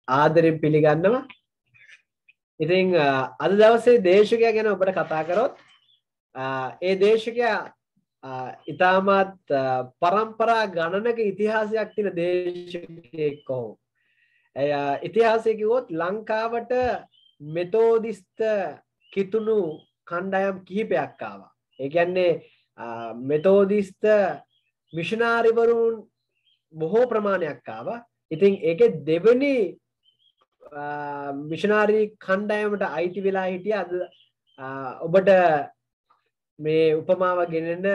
ආදරෙන් පිළිගන්නවා. ඉතින් අද දවසේ දේශකයා ගැන ඔබට කතා කරොත් ඒ දේශකයා ඉතාමත් පරම්පරා ගණනක ඉතිහාසයක් තියෙන දේශකයෙක් කොහොම. ඉතිහාසය කිව්වොත් ලංකාවට මෙතෝදිස්ත කිතුණු කණ්ඩායම් කිහිපයක් ආවා. ඒ කියන්නේ මෙතෝදිස්ත මිෂනාරිවරුන් බොහෝ ප්‍රමාණයක් ආවා. ඉතින් ඒකේ දෙවෙනි මිෂනාරි කණ්ඩායමට අයිති වෙලා හිටිය අද ඔබට මේ උපමාව ගෙනෙන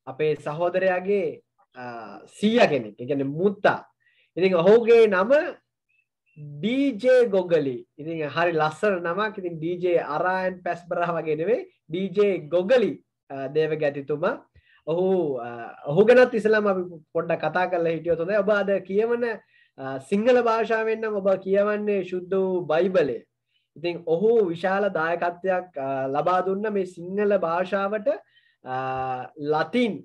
අපේ සහෝදරයාගේ සීයා කෙනෙක්. ඒ කියන්නේ මුත්තා. ඉතින් ඔහුගේ නම DJ ගොගලි. ඉතින් හරි ලස්සන නමක්. ඉතින් DJ අරායන් පැස්බරා වගේ නෙවෙයි DJ ගොගලි දේවගැතිතුමා. ඔහු ගැනත් ඉස්සෙල්ලාම අපි පොඩ්ඩක් කතා කරලා හිටියොත් හොඳයි. ඔබ අද කියවන සිංහල භාෂාවෙන් නම් ඔබ කියවන්නේ සුද්ධ වූ බයිබලය. ඉතින් ඔහු විශාල දායකත්වයක් ලබා දුන්න මේ සිංහල භාෂාවට ලතින්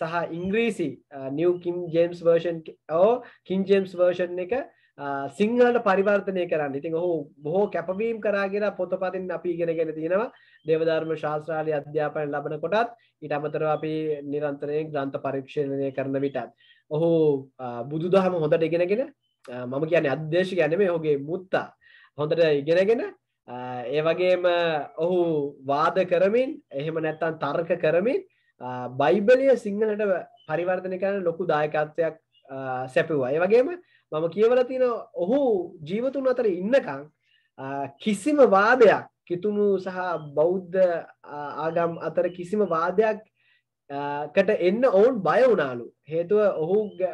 සහ ඉංග්‍රීසි නිව් කිං ජේම්ස් වර්ෂන් කිං ජේම්ස් වර්ෂන් එක සිංහලට පරිවර්තනය කරන්න. ඉතින් ඔහු බොහෝ කැපවීම් කරා කියලා පොතපතින් අපි ඉගෙනගෙන තියෙනවා. දේවධර්ම ශාස්ත්‍රාලය අධ්‍යාපනය ලබන කොටත් ඊට අමතරව අපි නිරන්තරයෙන් ග්‍රන්ථ පරීක්ෂණය කරන විටත් ඔහු බුදුදහම හොඳට ඉගෙනගෙන මම කියන්නේ අධ්‍යක්ෂකයා නෙමෙයි ඔහුගේ මුත්තා හොඳට ඉගෙනගෙන ඒ වගේම ඔහු වාද කරමින් එහෙම නැත්නම් තර්ක කරමින් බයිබලය සිංහලට පරිවර්තනය කරන ලොකු දායකත්වයක් සැපුවා. ඒ වගේම මම කියවලා තියෙනවා ඔහු ජීවතුන් අතර ඉන්නකම් කිසිම වාදයක් කිතුණු සහ බෞද්ධ ආගම් අතර කිසිම වාදයක් කට එන්න ඔවුන් බය වුණාලු. හේතුව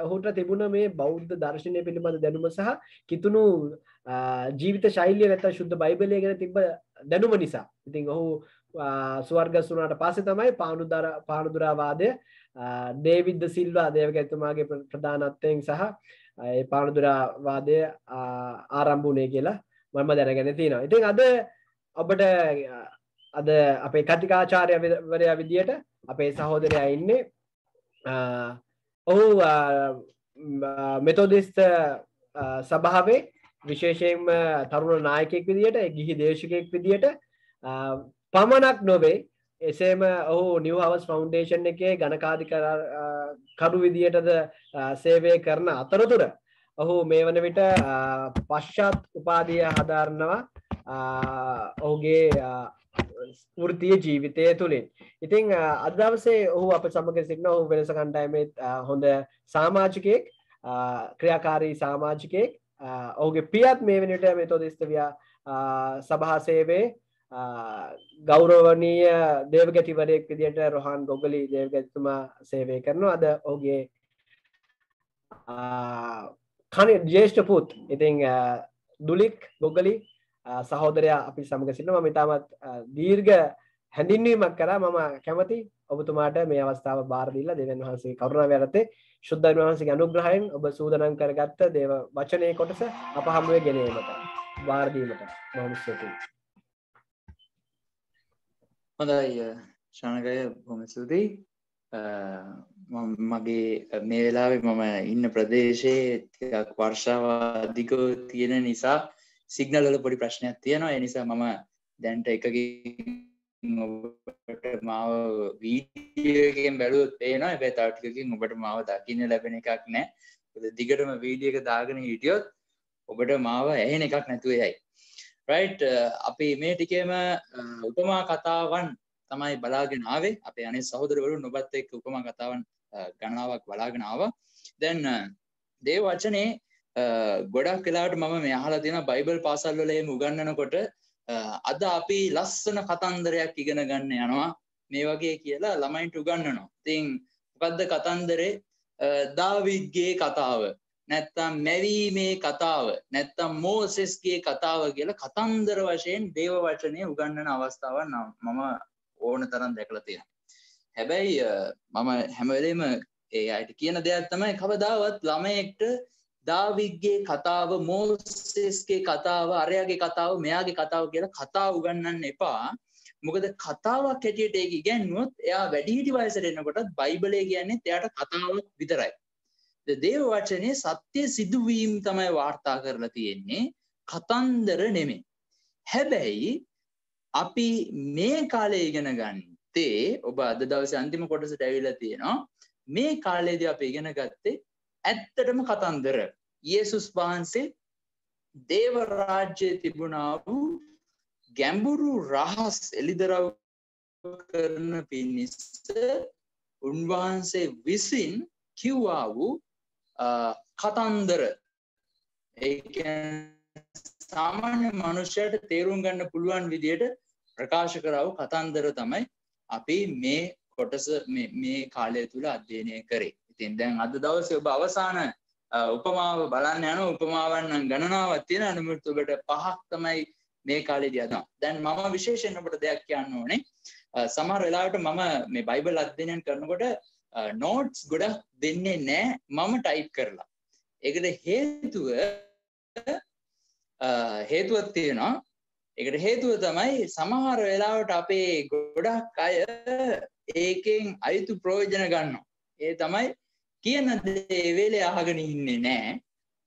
ඔහුට තිබුණ මේ බෞද්ධ දර්ශනය පිළිබඳ දැනුම සහ කිතුණු ජීවිත ශෛලිය නැත්නම් සුද්ධ බයිබලය ගැන තිබ්බ දැනුම නිසා. ඉතින් ඔහු ස්වර්ගස්ථ වුණාට පස්සේ තමයි පානුදුරා වාදය ඩේවිඩ් ද සිල්වා දේවගැතිතුමාගේ ප්‍රධානත්වයෙන් සහ ඒ පානුදුරා වාදය ආරම්භ වුණේ කියලා මම දැනගෙන තියෙනවා. ඉතින් අද ඔබට අද අපේ කතිකාචාර්යවරයා විදියට අපේ සහෝදරයා ඉන්නේ. ඔහු මෙතොදිස්ත සභාවේ විශේෂයෙන්ම තරුණ නායකයෙක් විදියට ගිහි දේශකයෙක් විදියට පමණක් නොවේ එසේම ඔහු නිව් හවස් ෆවුන්ඩේෂන් එකේ ගණකාධිකරු විදියටද සේවය කරන අතරතුර ඔහු මේ වන විට පශ්චාත් උපාධිය හදාරනවා ඔහුගේ වෘත්තීය ජීවිතය තුළින්. ඉතින් අද දවසේ ඔහු අප සමග සිටින ඔහු වෙනස කණ්ඩායමේ හොඳ සමාජිකයෙක් ක්‍රියාකාරී සමාජිකයෙක්. ඔහුගේ පියත් මේ වෙන විට මෙතොදිස්ත සභා සේවයේ ගෞරවනීය දේවගැතිවරයෙක් විදියට රොහාන් ගොගලි දේවගැතිතුමා සේවය කරනවා. අද ඔහුගේ ජ්‍යෙෂ්ඨ පුත් ඉතින් දුලික් ගොගලි සහෝදරයා අපි සමග සිටිනවා. මම ඉතාමත් දීර්ඝ හැඳින්වීමක් කරා. මම කැමති ඔබතුමාට මේ අවස්ථාව බාර දීලා දෙවියන් වහන්සේගේ කරුණාව යටතේ ශුද්ධ වහන්සේගේ අනුග්‍රහයෙන් ඔබ සූදානම් කරගත්ත දේව වචනයේ කොටස අප හමුවේ ගෙනීමට බාර දීමට මම ස්තුතියි. හොඳයි ශානකය බොහොම ස්තුතියි. මගේ මේ වෙලාවේ මම ඉන්න ප්‍රදේශයේ ටිකක් වර්ෂාව අධිකව තියෙන නිසා සිග්නල් වල පොඩි ප්‍රශ්නයක් තියෙනවා. ඒ නිසා මම දැන්ට එකකින් ඔබට මාව වීඩියෝ එකෙන් බැලුවොත් පේනවා. හැබැයි තව ටිකකින් ඔබට මාව දකින්න ලැබෙන එකක් නැහැ. මොකද දිගටම වීඩියෝ එක දාගෙන හිටියොත් ඔබට මාව ඇහෙන එකක් නැතුව යයි. රයිට් අපි මේ ටිකේම උපමා කතාවන් තමයි බලාගෙන ආවේ. අපේ අනේ සහෝදරවරුන් ඔබත් එක්ක උපමා කතාවන් ගණනාවක් බලාගෙන ආවා. දැන් දේව වචනේ ගොඩක් වෙලාවට මම මේ අහලා තියෙනවා බයිබල් පාසල් වල එහෙම උගන්වනකොට අද අපි ලස්සන කතන්දරයක් ඉගෙන ගන්න යනවා මේ වගේ කියලා ළමයින්ට උගන්වනවා. ඉතින් මොකද්ද කතන්දරේ? දාවිද්ගේ කතාව නැත්තම් මැවීමේ කතාව නැත්තම් මෝසෙස්ගේ කතාව කියලා කතන්දර වශයෙන් දේව වචනේ උගන්වන අවස්ථාවක් මම ඕන තරම් දැකලා තියෙනවා. හැබැයි මම හැම වෙලේම ඒ අයට කියන දෙයක් තමයි කවදාවත් ළමයෙක්ට දාවිද්ගේ කතාව මෝසෙස්ගේ කතාව අරයාගේ කතාව මෙයාගේ කතාව කියලා කතාව උගන්වන්න එපා. මොකද කතාවක් හැටියට ඒක ඉගෙනුවොත් එයා වැඩිහිටි වයසට එනකොටත් බයිබලය කියන්නේ එයාට කතාවක් විතරයි. දේව වචනේ සත්‍ය සිදුවීම් තමයි වාර්තා කරලා තියෙන්නේ, කතන්දර නෙමෙයි. හැබැයි අපි මේ කාලේ ඉගෙන ගත්තේ, ඔබ අද දවසේ අන්තිම කොටසට ඇවිල්ලා තියෙනවා, මේ කාලේදී අපි ඉගෙන ගත්තේ ඇත්තටම කතන්දර. යේසුස් වහන්සේ දේව රාජ්‍යයේ තිබුණා වූ ගැඹුරු රහස් එළිදරව් කරන පිණිස උන්වහන්සේ විසින් කිව්වා වූ කතන්දර. ඒ කියන්නේ සාමාන්‍ය මනුෂ්‍යයට තේරුම් ගන්න පුළුවන් විදියට ප්‍රකාශ කරව කතන්දර තමයි අපි මේ කොටස මේ කාලය තුල අධ්‍යයනය කරේ. ඉතින් දැන් අද දවසේ ඔබ අවසාන උපමාව බලන්න යන උපමාවන් නම් ගණනාවක් තියෙනවා. නමුත් ඔබට පහක් තමයි මේ කාලේදී අදා. දැන් මම විශේෂයෙන් ඔබට දෙයක් කියන්න ඕනේ. සමහර වෙලාවට මම මේ බයිබල් අධ්‍යයනය කරනකොට නෝට්ස් ගොඩක් දෙන්නේ නැහැ මම ටයිප් කරලා. ඒකට හේතුවක් තියෙනවා. ඒකට හේතුව තමයි සමහර වෙලාවට අපේ ගොඩක් අය ඒකෙන් අයිතු ප්‍රයෝජන ගන්නවා. ඒ තමයි කියන දේ වෙලේ අහගෙන ඉන්නේ නැහැ.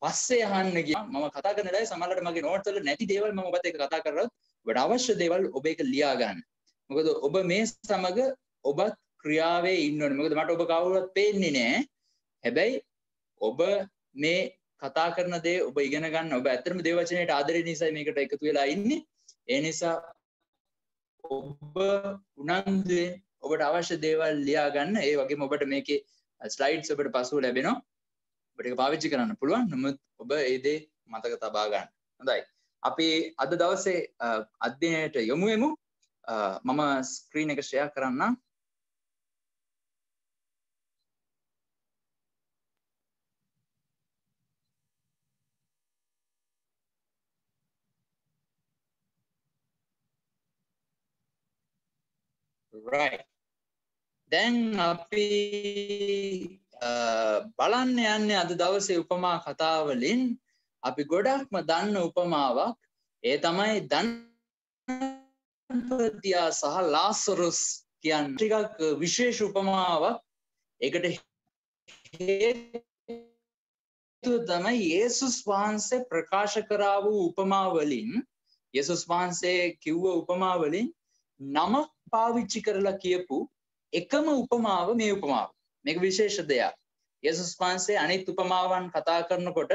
පස්සේ අහන්න ගියා. මම කතා කරන වෙලාවේ සමහරවිට මගේ නෝට්ස් වල නැති දේවල් මම ඔබත් එක්ක කතා කරලා ඔබට අවශ්‍ය දේවල් ඔබ ඒක ලියා ගන්න. මොකද ඔබ මේ සමග ඔබත් ක්‍රියාවේ ඉන්න ඕනේ. මොකද මට ඔබ කවුරුවත් පේන්නේ නැහැ. හැබැයි ඔබ මේ කතා කරන දේ ඔබ ඉගෙන ගන්න. ඔබ ඇත්තටම දේව වචනයට ආදරේ නිසා මේකට එකතු වෙලා ඉන්නේ. ඒ නිසා ඔබ උනන්දුවෙන් ඔබට අවශ්‍ය දේවල් ලියා ගන්න. ඒ වගේම ඔබට මේකේ ස්ලයිඩ්ස් ඔබට පසුව ලැබෙනවා. ඔබට ඒක පාවිච්චි කරන්න පුළුවන්. නමුත් ඔබ ඒ දේ මතක තබා ගන්න. හොඳයි. අපි අද දවසේ අධ්‍යයනයට යමු වෙමු. මම ස්ක්‍රීන් එක ෂෙයා කරන්නම්. right. දැන් අපි බලන්න යන්නේ අද දවසේ උපමා කතා වලින් අපි ගොඩක්ම දන්න උපමාවක්. ඒ තමයි ධනපතියා සහ ලාසරුස් කියන ටිකක් විශේෂ උපමාවක්. ඒකට හේතුව තමයි යේසුස් වහන්සේ ප්‍රකාශ කරා වූ උපමා වලින්, යේසුස් වහන්සේ කිව්ව උපමා වලින් නම පාවිච්චි කරලා කියපු එකම උපමාව මේ උපමාව. මේක විශේෂ දෙයක්. යේසුස් වහන්සේ අනිත් උපමාවන් කතා කරනකොට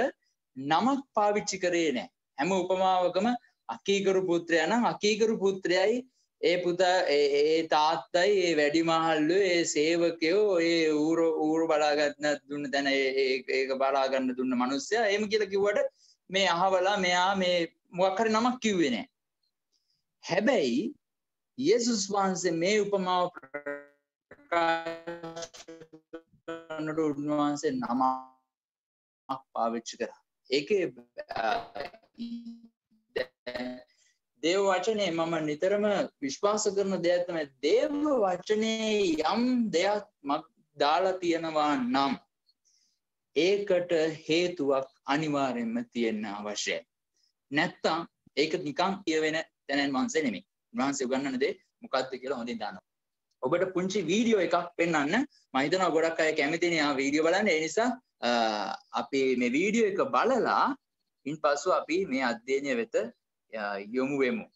නමක් පාවිච්චි කරේ නැහැ. හැම උපමාවකම අකීකරු පුත්‍රයා නම් අකීකරු පුත්‍රයයි, ඒ පුතා ඒ තාත්තයි, ඒ වැඩිමහල්ලෝ, ඒ සේවකයෝ, ඒ ඌරු බලා ගන්න දුන්න තැන ඒක බලා ගන්න දුන්න මිනිස්සයා එහෙම කියලා කිව්වට මේ අහවලා මෙයා මේ මොකක් හරි නමක් කිව්වේ නැහැ. හැබැයි යේසුස් වහන්සේ මේ උපමාව ප්‍රකාශ උන්වහන්සේ නමක් පාවිච්චි කරා. ඒකේ දේව වචනේ මම නිතරම විශ්වාස කරන දෙයක් තමයි, දේව වචනේ යම් දෙයක් දාලා තියෙනවා නම් ඒකට හේතුවක් අනිවාර්යෙන්ම තියෙන්න අවශ්‍යයි. නැත්තම් ඒක නිකන් කියවෙන තැනන් වහන්සේ නෙමෙයි. උන්වහන්සේ උගන්වන දේ මොකක්ද කියලා හොඳින් දන්නවා. ඔබට පුංචි වීඩියෝ එකක් පෙන්වන්න. මම හිතනවා ගොඩක් අය කැමතිනේ ආ වීඩියෝ බලන්න. ඒ නිසා අපි මේ වීඩියෝ එක බලලා ඉන්පසු අපි මේ අධ්‍යයනය වෙත යොමු වෙමු.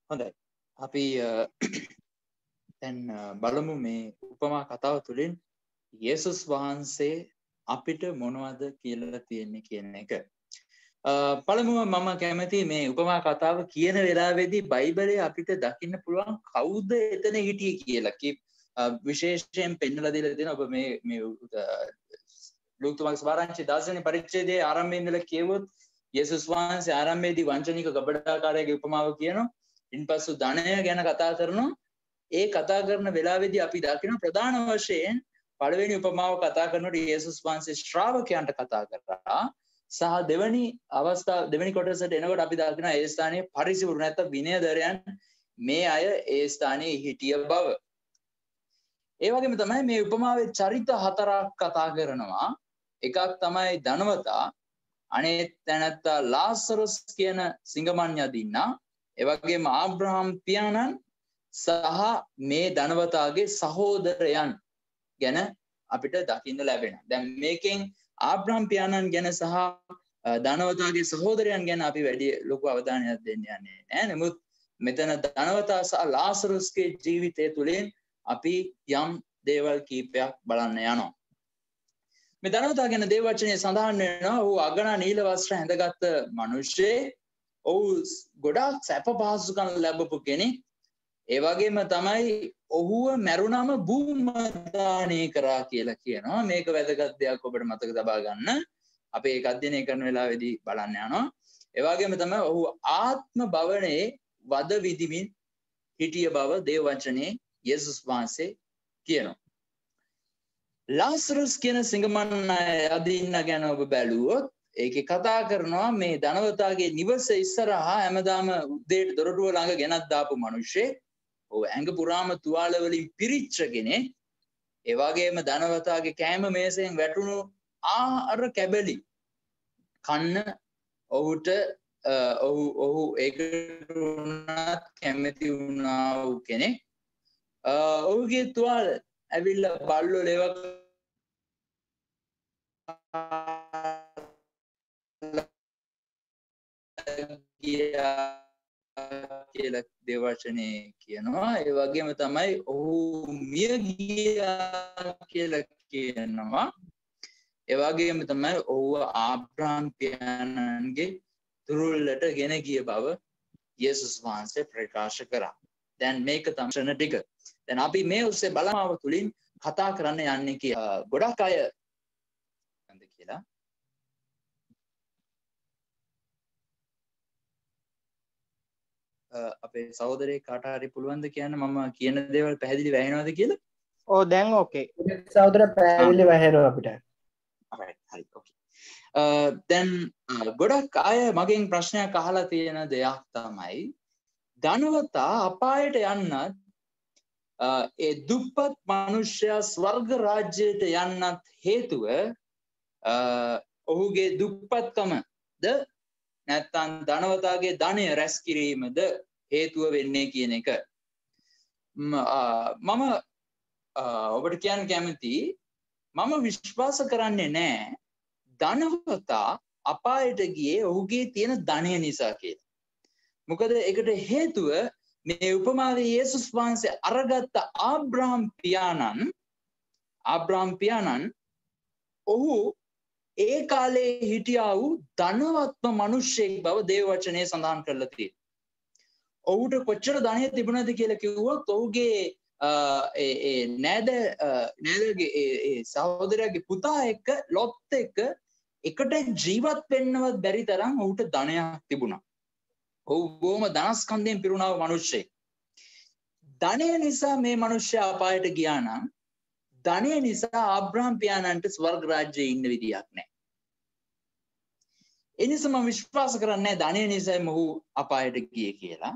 හොඳයි. අපි දැන් බලමු මේ උපමා කතාව තුළින් යේසුස් වහන්සේ අපිට මොනවද කියලා තියෙන්නේ කියන එක. පළමුව මම කැමති මේ උපමා කතාව කියන වෙලාවේදී බයිබලයේ අපිට දකින්න පුළුවන් කවුද එතන හිටියේ කියලා. විශේෂයෙන් පෙන්නලා දීලා තියෙනවා. ඔබ මේ ලූක්තුමාගේ සාරාංශය 16 වෙනි පරිච්ඡේදයේ ආරම්භයේ ඉඳලා කියවොත් යේසුස් වහන්සේ ආරම්භයේදී වංචනික ගබඩාකාරයාගේ උපමාව කියනවා. ඉන්පසු ධනය ගැන කතා කරනවා. ඒ කතා කරන වෙලාවේදී අපි දකින ප්‍රධාන වශයෙන් පළවෙනි උපමාව කතා කරනකොට යේසුස් වහන්සේ ශ්‍රාවකයන්ට කතා කරා. සහ දෙවැනි අවස්ථාව දෙවැනි කොටසට එනකොට අපි දකිනවා ඒ ස්ථානයේ පරිසවරු නැත්නම් විනයදරයන් මේ අය ඒ ස්ථානයේ හිටිය බව. ඒ වගේම තමයි මේ උපමාවේ චරිත හතරක් කතා කරනවා. එකක් තමයි ධනවතා, අනෙක් තැනැත්තා ලාසරස් කියන සිඟමන් යදින්නා, ඒ වගේම ආබ්‍රහම් පියාණන් සහ මේ ධනවතාගේ සහෝදරයන් ගැන අපිට දකින්න ලැබෙනවා. දැන් මේකෙන් ආබ්‍රහම් පියාණන් ගැන සහ ධනවතාගේ සහෝදරයන් ගැන අපි වැඩි ලොකු අවධානයක් දෙන්න යන්නේ නැහැ. නමුත් මෙතන ධනවතා සහ ලාසරස්ගේ ජීවිතය තුළින් අපි යම් දේවල් කීපයක් බලන්න යනවා. මේ ධනවතා ගැන දේව වචනේ සඳහන් වෙනවා. ඔහු අගනා නිල වස්ත්‍ර ඇඳගත් මිනිසෙක්. ඔහු ගොඩාක් සැප පහසුකම් ලැබපු කෙනෙක්. ඒ වගේම තමයි ඔහුව මරුණම භූමදානය කරා කියලා කියනවා. මේක වැදගත් දෙයක් ඔබට මතක තබා ගන්න. අපි ඒක අධ්‍යයනය කරන වෙලාවේදී බලන්න යනවා. ඒ වගේම තමයි ඔහු ආත්ම භවනයේ වද විදිමින් හිටිය බව දේව වචනේ යේසුස් වහන්සේ කියනවා. ලාසරස් කියන සිඟමන් අදින්න ගැන ඔබ බැලුවොත් ඒකේ කතා කරනවා මේ ධනවතාගේ නිවස ඉස්සරහා හැමදාම උදේට දොරටුව ළඟ ගෙනත් දාපු මිනිහෙක්. ඔව් ඇඟ පුරාම තුවාල වලින් පිරිච්ච කෙනෙක්. ඒ වගේම ධනවතාගේ කෑම මේසෙන් වැටුණු ආහාර කැබලි කන්න ඔහුට ඔහු ඒකට උනත් කැමති වුණා වූ කෙනෙක්. ඔහුගේ තුවාල ඇවිල්ලා බල්ලෝ ලේවක් කියලා දේව වචනේ කියනවා. ඒ වගේම තමයි ඔහු මිය ගියා කියලා කියනවා. ඒ වගේම තමයි ඔහු ආබ්‍රහම් පියාණන්ගේ තුරුල්ලට ගෙන ගිය බව යේසුස් වහන්සේ ප්‍රකාශ කරා. දැන් මේක තමයි ටික. දැන් අපි මේ ඔස්සේ බලමාව තුලින් කතා කරන්න යන්නේ කියලා. ගොඩක් අය නැන්ද කියලා. අපේ සහෝදරේ කාට හරි පුළුවන්ද කියන්න මම කියන දේවල් පැහැදිලි වැහෙනවද කියලා? ඔව් දැන් ඕකේ. සහෝදර පැහැදිලි වැහෙනවා අපිට. හරි ඕකේ. දැන් ගොඩක් අය මගෙන් ප්‍රශ්නයක් අහලා තියෙන දෙයක් තමයි ධනවතා අපායට යන්නත් ඒ දුප්පත් මිනිසයා ස්වර්ග රාජ්‍යයට යන්නත් හේතුව ඔහුගේ දුප්පත්කමද නැත්නම් ධනවතාගේ ධනය රැස් කිරීමද හේතුව වෙන්නේ කියන එක. මම ඔබට කියන්න කැමති මම විශ්වාස කරන්නේ නැහැ ධනවතා අපායට ගියේ ඔහුගේ තියෙන ධනය නිසා කියලා. මොකද ඒකට හේතුව මේ උපමාවේ යේසුස් වහන්සේ අරගත්ත ආබ්‍රහම් පියාණන් ඔහු ඒ කාලේ හිටියා වූ ධනවත්ම මිනිසෙක් බව දේව වචනේ සඳහන් කරලා තියෙනවා. ඔහුට කොච්චර ධනය තිබුණාද කියලා කිව්වොත් ඔහුගේ නෑදගේ සහෝදරයාගේ පුතා එක්ක ලොත් එක්ක එකට ජීවත් වෙන්නවත් බැරි තරම් ඔහුට ධනයක් තිබුණා. ඔහු බොහොම ධනස්කන්ධයෙන් පිරුණා වූ මිනිසෙක්. ධනය නිසා මේ මිනිසයා අපායට ගියා නම් ධනය නිසා ආබ්‍රහම් පියාණන්ට ස්වර්ග රාජ්‍යයේ ඉන්න විදියක් නැහැ. ඒ නිසා මම විශ්වාස කරන්නේ ධනය නිසා මොහු අපායට ගියේ කියලා.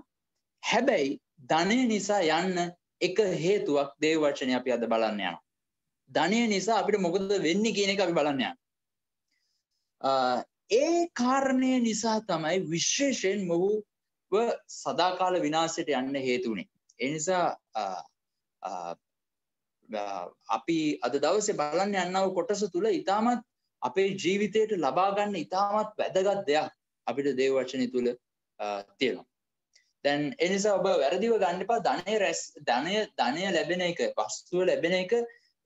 හැබැයි ධනය නිසා යන්න එක හේතුවක් දේව වචනේ අපි අද බලන්න යනවා. ධනය නිසා අපිට මොකද වෙන්නේ කියන එක අපි බලන්න යනවා. ඒ කාරණේ නිසා තමයි විශේෂයෙන් මොහුව සදාකාල විනාශයට යන්න හේතු වුනේ. ඒ නිසා අපි අද දවසේ බලන්න යනව කොටස තුල ඊටමත් අපේ ජීවිතයට ලබා ගන්න ඊටමත් වැදගත් දෙයක් අපිට දේව වචනේ තුල තියෙනවා. දැන් ඒ නිසා ඔබ වැරදිව ගන්න එපා. ධනය ලැබෙන එක, වස්තුව ලැබෙන එක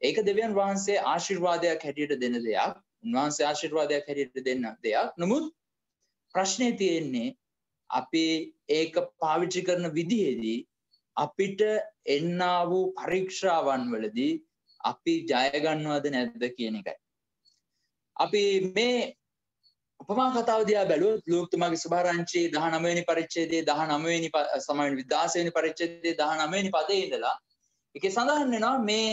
ඒක දෙවියන් වහන්සේ ආශිර්වාදයක් හැටියට දෙන දෙයක්. උන්වහන්සේ ආශිර්වාදයක් හැටියට දෙන්න දෙයක්. නමුත් ප්‍රශ්නේ තියෙන්නේ අපි ඒක පාවිච්චි කරන විදිහේදී අපිට එන්නා වූ පරීක්ෂාවන් වලදී අපි ජය ගන්නවද නැද්ද කියන එකයි. අපි මේ උපමා කතාව දිහා බැලුවොත් ලූක්තුමාගේ සුභාරංචි 19 වෙනි පරිච්ඡේදයේ 19 වෙනි 16 වෙනි පරිච්ඡේදයේ 19 වෙනි පදයේ ඉඳලා ඒකේ සඳහන් වෙනවා මේ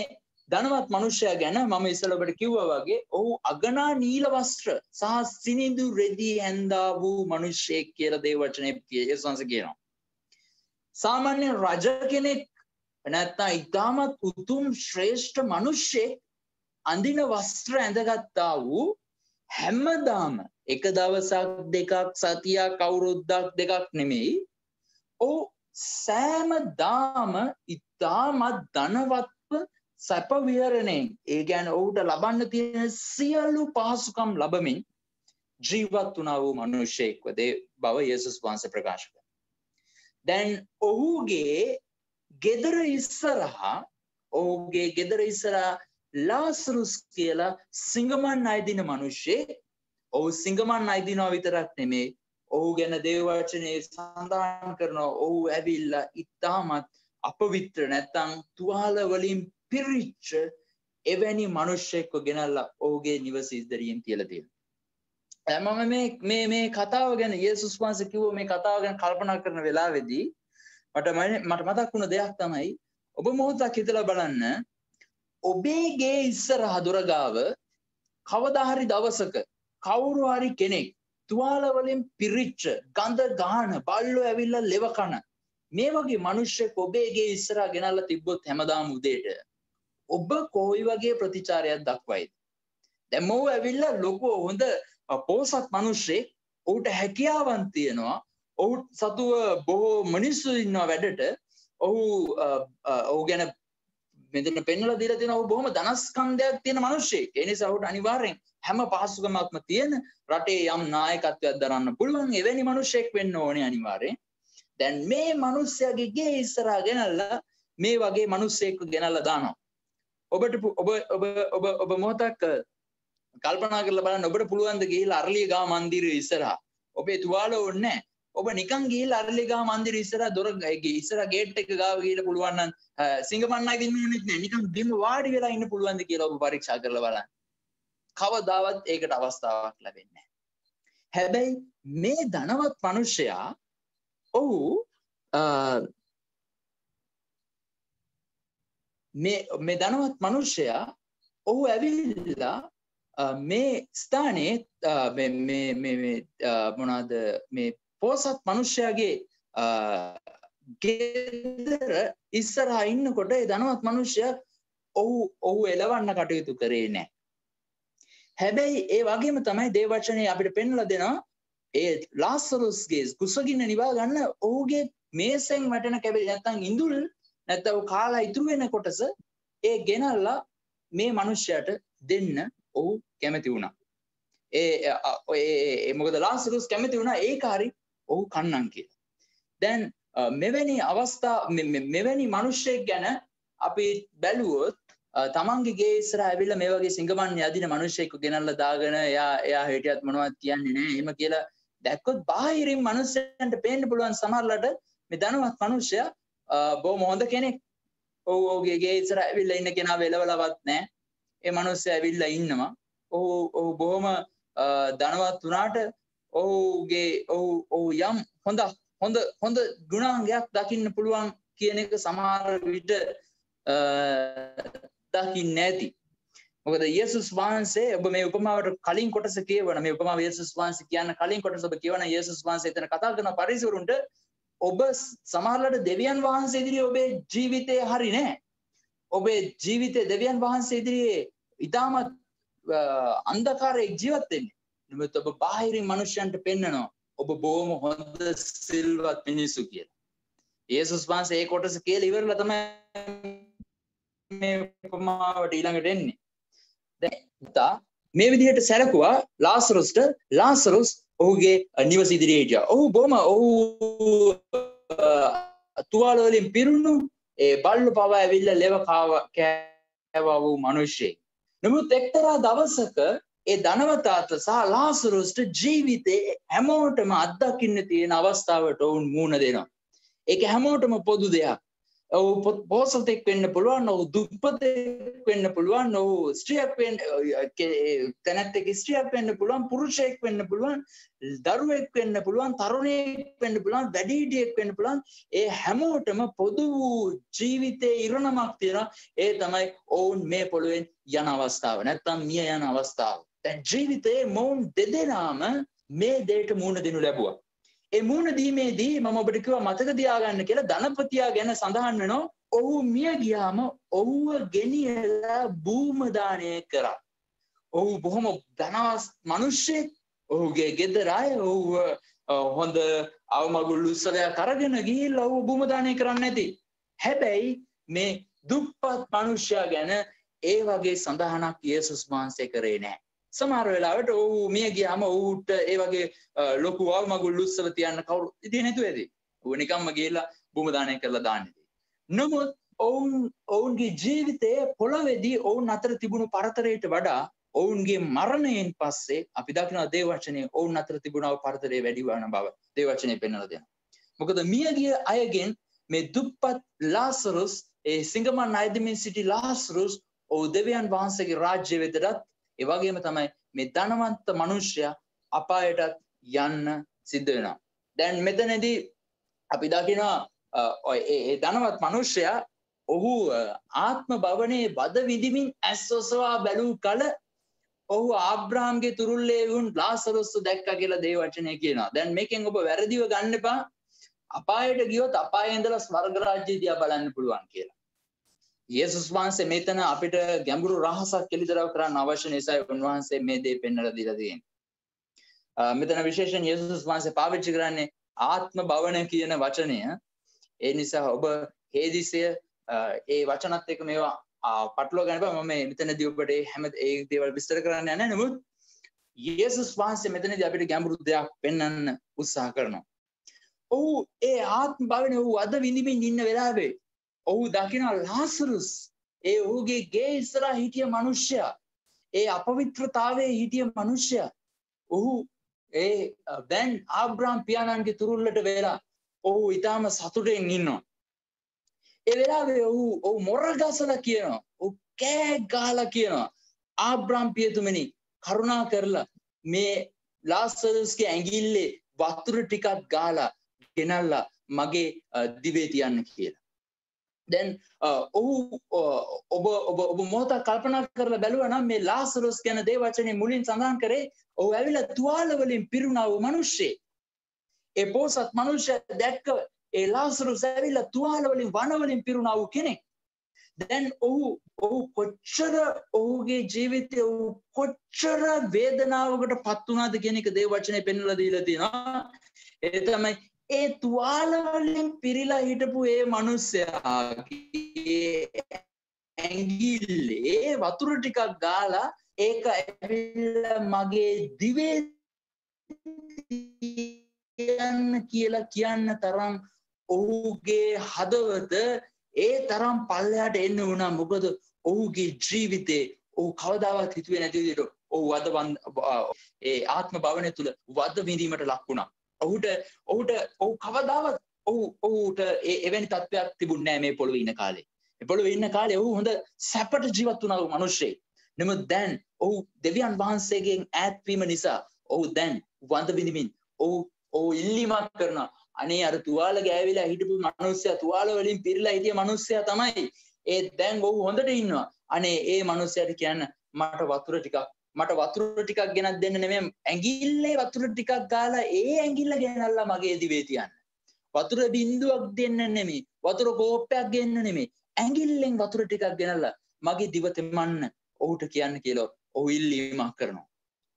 ධනවත් මිනිසයා ගැන මම ඉස්සෙල්ලා ඔබට කිව්වා වගේ ඔහු අගනා නීල වස්ත්‍ර සහ සිනිඳු රෙදි ඇඳා වූ මිනිසෙක් කියලා දේව වචනේ යේසුස් වහන්සේ කියනවා. සාමාන්‍ය රජ කෙනෙක් නැත්නම් ඊටමත් උතුම් ශ්‍රේෂ්ඨ මිනිසෙක් අඳින වස්ත්‍ර ඇඳගත්තා වූ හැමදාම එක දවසක් දෙකක් සතියක් අවුරුද්දක් දෙකක් නෙමෙයි ඔහු සෑමදාම ඊටමත් ධනවත්ව සැප විහරණයෙන් ඒ කියන්නේ ඔහුට ලබන්න තියෙන සියලු පහසුකම් ලැබමින් ජීවත් වුණා වූ මිනිසෙක්ව බව යේසුස් වහන්සේ ප්‍රකාශ කළා. දැන් ඔහුගේ ගෙදර ඉස්සරහා ලාසරුස් කියලා සිංගමන් අයිදින මිනිහෙක් ඔහු සිංගමන් අයිදිනවා විතරක් නෙමෙයි ඔහු ගැන දේව වචනේ සඳහන් කරනවා ඔහු ඇවිල්ලා ඉතාමත් අපවිත්‍ර නැත්නම් තුවාල වලින් පිරිච්ච එවැනි මිනිහෙක්ව ගෙනල්ලා ඔහුගේ නිවස ඉදිරියෙන් තියලා තියෙනවා. මම මේ කතාව ගැන යේසුස් වහන්සේ කිව්ව මේ කතාව ගැන කල්පනා කරන වෙලාවේදී මට මතක් වුණ දෙයක් තමයි ඔබ මොහොතක් හිතලා බලන්න ඔබේ ගේ ඉස්සරහ දොර ගාව කවදා හරි දවසක කවුරු හරි කෙනෙක් තුවාල වලින් පිරිච්ච ගඳ ගාන බල්ලෝ ඇවිල්ලා ලෙව කන මේ වගේ මිනිස්සෙක් ඔබේ ගේ ඉස්සරහ ගෙනල්ලා තිබ්බොත් හැමදාම උදේට ඔබ කොයි වගේ ප්‍රතිචාරයක් දක්වයිද? දැන් මොහු ඇවිල්ලා ලොකු හොඳ පොසත් මිනිස්සෙක් ඔහුට හැකියාවන් තියෙනවා ඔහු සතුව බොහෝ මිනිස්සු ඉන්නවා වැඩට ඔහු ගැන මෙතන පෙන්වලා දීලා තියෙනවා ඔහු බොහොම ධනස්කන්ධයක් තියෙන මිනිහෙක්. ඒ නිසා ඔහුට අනිවාර්යෙන් හැම පහසුකමක්ම තියෙන රටේ යම් නායකත්වයක් දරන්න පුළුවන් එවැනි මිනිහෙක් වෙන්න ඕනේ අනිවාර්යෙන්. දැන් මේ මිනිහයාගේ ගේ ඉස්සරහා ගෙනල්ලා මේ වගේ මිනිහෙක් ගෙනල්ලා දානවා. ඔබ මොහොතක් කල්පනා කරලා බලන්න ඔබට පුළුවන් ද ගිහිල්ලා අරලියගහ මන්දිරය ඉස්සරහා ඔබේ තුවාල ඕනේ නැහැ. ඔබ නිකන් ගිහිල්ලා අරලියගහ මන්දිරය ඉස්සරහා දොර ඉස්සරහා ගේට් එක ගාව ගිහිල්ලා පුළුවන් නම් සිංගමන්නයි දින්න ඕනෙත් නැහැ. නිකන් බිම වාඩි වෙලා ඉන්න පුළුවන් ද කියලා ඔබ පරීක්ෂා කරලා බලන්න. කවදාවත් ඒකට අවස්ථාවක් ලැබෙන්නේ නැහැ. හැබැයි මේ ධනවත් මිනිසයා ඔහු මේ ධනවත් මිනිසයා ඔහු ඇවිල්ලා මේ ස්ථානයේ මොනවාද මේ පොසත් මිනිසයාගේ ගෙදර ඉස්සරහා ඉන්නකොට ඒ ධනවත් මිනිසයා ඔහු එලවන්න කටයුතු කරේ නැහැ. හැබැයි ඒ වගේම තමයි දේව වචනේ අපිට පෙන්වලා දෙනවා ඒ ලාසරුස්ගේ කුසගින්න නිවා ගන්න ඔහුගේ මේසෙන් වැටෙන කැබලි නැත්තම් ඉඳුල් නැත්තම් කාලා ඉතුරු වෙන කොටස ඒ ගෙනල්ලා මේ මිනිසයාට දෙන්න ඔහු කැමති වුණා. මොකද ලාසරුස් කැමති වුණා ඒක හරි ඔහු කන්නම් කියලා. දැන් මෙවැනි මිනිහෙක් ගැන අපි බැලුවොත් තමන්ගේ ගේ ඉස්සරහ ඇවිල්ලා මේ වගේ සිංගමන් යදින මිනිහෙක්ව ගෙනල්ලා දාගෙන එයා හිටියත් මොනවද කියන්නේ නැහැ එහෙම කියලා දැක්කොත් බාහිරින් මිනිස්සුන්ට පේන්න පුළුවන් සමහරලට මේ ධනවත් මිනිහයා බොහොම හොඳ කෙනෙක්. ඔහුගේ ගේ ඉස්සරහ ඇවිල්ලා ඉන්න කෙනා වෙලවලවත් නැහැ. ඒ මිනිස්සයා ඇවිල්ලා ඉන්නවා. ඔහු බොහොම ධනවත් වුණාට ඔහු යම් හොඳ ගුණාංගයක් දකින්න පුළුවන් කියන එක සමහර විට දකින්නේ නැති. මොකද යේසුස් වහන්සේ ඔබ මේ උපමාවට කලින් කොටස කියවන මේ උපමාව යේසුස් වහන්සේ කියන කලින් කොටස ඔබ කියවන යේසුස් වහන්සේ එතන කතා කරන පරිසවරුන්ට ඔබ සමහරවිට දෙවියන් වහන්සේ ඉදිරියේ ඔබේ ජීවිතේ හරි නැහැ. ඔබේ ජීවිතේ දෙවියන් වහන්සේ ඉදිරියේ ඊටමත් අන්ධකාරයේ ජීවත් වෙන්නේ. නමුත් ඔබ බාහිරින් මිනිසයන්ට පෙන්නනවා ඔබ බොහොම හොඳ සිල්වත් මිනිසු කියලා. යේසුස් වහන්සේ ඒ කොටස කියලා ඉවරලා තමයි මේ උපමාවට ඊළඟට එන්නේ. දැන් මේ විදිහට සැලකුවා ලාසරුස් ඔහුගේ නිවස ඉදිරියේ හිටියා. ඔහු තුවාල වලින් පිරුණු ඒ බල්ලු පවා ඇවිල්ලා ලෙව කෑවා වූ මිනිස්සෙක්. නමුත් එක්තරා දවසක ඒ ධනවතාට සහ ලාසරුස්ට ජීවිතේ හැමෝටම අත්දකින්න තියෙන අවස්ථාවට වුන් මුණ දෙනවා. ඒක හැමෝටම පොදු දෙයක්. ඔව් පොසොතෙක් වෙන්න පුළුවන්, ඔව් දුප්පතෙක් වෙන්න පුළුවන්, ඔව් ස්ත්‍රියක් වෙන්න තැනැත්තෙක් ස්ත්‍රියක් වෙන්න පුළුවන්, පුරුෂයෙක් වෙන්න පුළුවන්, දරුවෙක් වෙන්න පුළුවන්, තරුණයෙක් වෙන්න පුළුවන්, වැඩිහිටියෙක් වෙන්න පුළුවන්. ඒ හැමෝටම පොදු ජීවිතේ ඉරණමක් තියෙනවා. ඒ තමයි ඔවුන් මේ පොළොවෙන් යන අවස්ථාව. නැත්තම් මිය යන අවස්ථාව. දැන් ජීවිතේ මොවුන් දෙදෙනාම මේ දෙයට මුහුණ දෙනු ලැබුවා. ඒ මුහුණ දීමේදී මම ඔබට කිව්වා මතක තියාගන්න කියලා ධනපතියා ගැන සඳහන් වෙනවා. ඔහු මිය ගියාම ඔහුව ගෙනියලා භූම දානය කරා. ඔහු බොහොම ධනවත් මිනිහෙක්. ඔහුගේ ගෙදර අය ඔහුව හොඳ අවමගුල් උත්සවයක් අරගෙන ගිහිල්ලා ඔහු භූම දානය කරන්නේ නැති. හැබැයි මේ දුප්පත් මිනිහයා ගැන ඒ වගේ සඳහනක් යේසුස් වහන්සේ කරේ නැහැ. සමහර වෙලාවට ඔහු මිය ගියාම ඔහුට ඒ වගේ ලොකු අවමගුල් උත්සව තියන්න කවුරු ඉතින් නැතුව ඇති. ඔහු නිකම්ම ගිහිල්ලා භූම දානය කරලා දාන්නේ. නමුත් ඔවුන්ගේ ජීවිතයේ පොළවේදී ඔවුන් අතර තිබුණු පරතරයට වඩා ඔවුන්ගේ මරණයෙන් පස්සේ අපි දකිනවා දේව වචනේ ඔවුන් අතර තිබුණා පරතරය වැඩි වන බව දේව වචනේ පෙන්වලා දෙනවා. මොකද මියගිය අයගෙන් මේ දුප්පත් ලාසරුස් ඒ සිංගමන් අයදමින් සිටි ලාසරුස් ඔහු දෙවියන් වහන්සේගේ රාජ්‍ය වෙතටත් ඒ වගේම තමයි මේ ධනවන්ත මිනිසයා අපායටත් යන්න සිද්ධ වෙනවා. දැන් මෙතනදී අපි දකිනවා ඒ ධනවත් මිනිසයා ඔහු ආත්ම භවනේ වද විඳිමින් ඇස් ඔසවා බැලූ කල ඔහු ආබ්‍රාම්ගේ තුරුල්ලේ වුන් ලාසරුස් දැක්කා කියලා දේව වචනේ කියනවා. දැන් මේකෙන් ඔබ වැරදිව ගන්න එපා. අපායට ගියොත් අපායේ ඉඳලා ස්වර්ග රාජ්‍යය දිහා බලන්න පුළුවන් කියලා. යේසුස් වහන්සේ මෙතන අපිට ගැඹුරු රහසක් එළිදරව් කරන්න අවශ්‍ය නිසා උන්වහන්සේ මේ දේ පෙන්වලා දීලා තියෙනවා. මෙතන විශේෂයෙන් යේසුස් වහන්සේ පාවිච්චි කරන්නේ ආත්ම භවන කියන වචනය. ඒ නිසා ඔබ හේදිසය ඒ වචනත් එක්ක මේවා පටලවා ගන්න බෑ. මම මෙතනදී ඔබට හැම ඒ දේවල් විස්තර කරන්න යන්නේ නැහැ. නමුත් යේසුස් වහන්සේ මෙතනදී අපිට ගැඹුරු දෙයක් පෙන්වන්න උත්සාහ කරනවා. ඔහු ඒ ආත්ම භවනේ ඔහු අද විඳින්මින් ඉන්න වෙලාවේ ඔහු දකිනවා ලාසරුස් ඒ ඔහුගේ ගේ ඉස්සරහා හිටිය මිනිසයා ඒ අපවිත්‍රතාවයේ හිටිය මිනිසයා ඔහු ඒ දැන් ආබ්‍රාම් පියාණන්ගේ තුරුල්ලට වෙලා ඔහු ඊටාම සතුටෙන් ඉන්නවා. ඒ වෙලාවේ ඔහු මොරගසලා කියනවා. ඔහු කෑ ගහලා කියනවා ආබ්‍රාම් පියතුමනි කරුණා කරලා මේ ලාසරුස්ගේ ඇඟිල්ලේ වතුර ටිකක් ගාලා ගෙනල්ලා මගේ දිවේ තියන්න කියලා. දැන් ඔබ මොහොතක් කල්පනා කරලා බැලුවා නම් මේ ලාසරුස් ගැන දේව වචනේ මුලින් සඳහන් කරේ ඔහු ඇවිල්ලා තුවාල වලින් පිරුණා වූ මිනිස්සෙක්. ඒ පොසත් මිනිස්සයා දැක්ක ඒ ලාසරුස් ඇවිල්ලා තුවාල වලින් වන වලින් පිරුණා වූ කෙනෙක්. දැන් ඔහු කොච්චර ඔහුගේ ජීවිතේ ඔහු කොච්චර වේදනාවකට පත් වුණාද කියන එක දේව වචනේ පෙන්වලා දීලා තියෙනවා. ඒ තමයි ඒ තුවාල වලින් පිරීලා හිටපු ඒ මිනිස්සයාගේ ඇඟිල්ලේ වතුර ටිකක් ගාලා ඒක ඇවිල්ලා මගේ දිවේ තියන්න කියලා කියන්න තරම් ඔහුගේ හදවත ඒ තරම් පල්ලෙහාට එන්න වුණා. මොකද ඔහුගේ ජීවිතේ ඔහු කවදාවත් හිතුවේ නැති විදිහට ඔහු ඒ ආත්ම භවනය තුල වද විඳීමට ලක් වුණා. ඔහු කවදාවත් ඔහුට එවැනි තත්ත්වයක් තිබුණේ නැහැ මේ පොළොවේ ඉන්න කාලේ. මේ පොළොවේ ඉන්න කාලේ ඔහු හොඳ සැපට ජීවත් වුණා වූ මිනිහෙක්. නමුත් දැන් ඔහු දෙවියන් වහන්සේගෙන් ඈත් වීම නිසා ඔහු දැන් වඳ විඳින්මින් ඔහු ඉල්ලීමක් කරනවා. අනේ අර තුවාල ගෑවිලා හිටපු මිනිස්සයා තුවාල වලින් පිරීලා හිටිය මිනිස්සයා තමයි. ඒ දැන් ඔහු හොඳට ඉන්නවා. අනේ ඒ මිනිස්සයාට කියන්න මට වතුර ටිකක් ගෙනත් දෙන්න නෙමෙයි ඇඟිල්ලේ වතුර ටිකක් ගාලා ඒ ඇඟිල්ල ගෙනල්ලා මගේ දිවේ තියන්න. වතුර බින්දුවක් දෙන්න නෙමෙයි වතුර කෝප්පයක් ගෙන්න නෙමෙයි ඇඟිල්ලෙන් වතුර ටිකක් ගෙනල්ලා මගේ දිව තෙමන්න ඔහුට කියන්න කියලා ඔහු ඉල්ලීමක් කරනවා.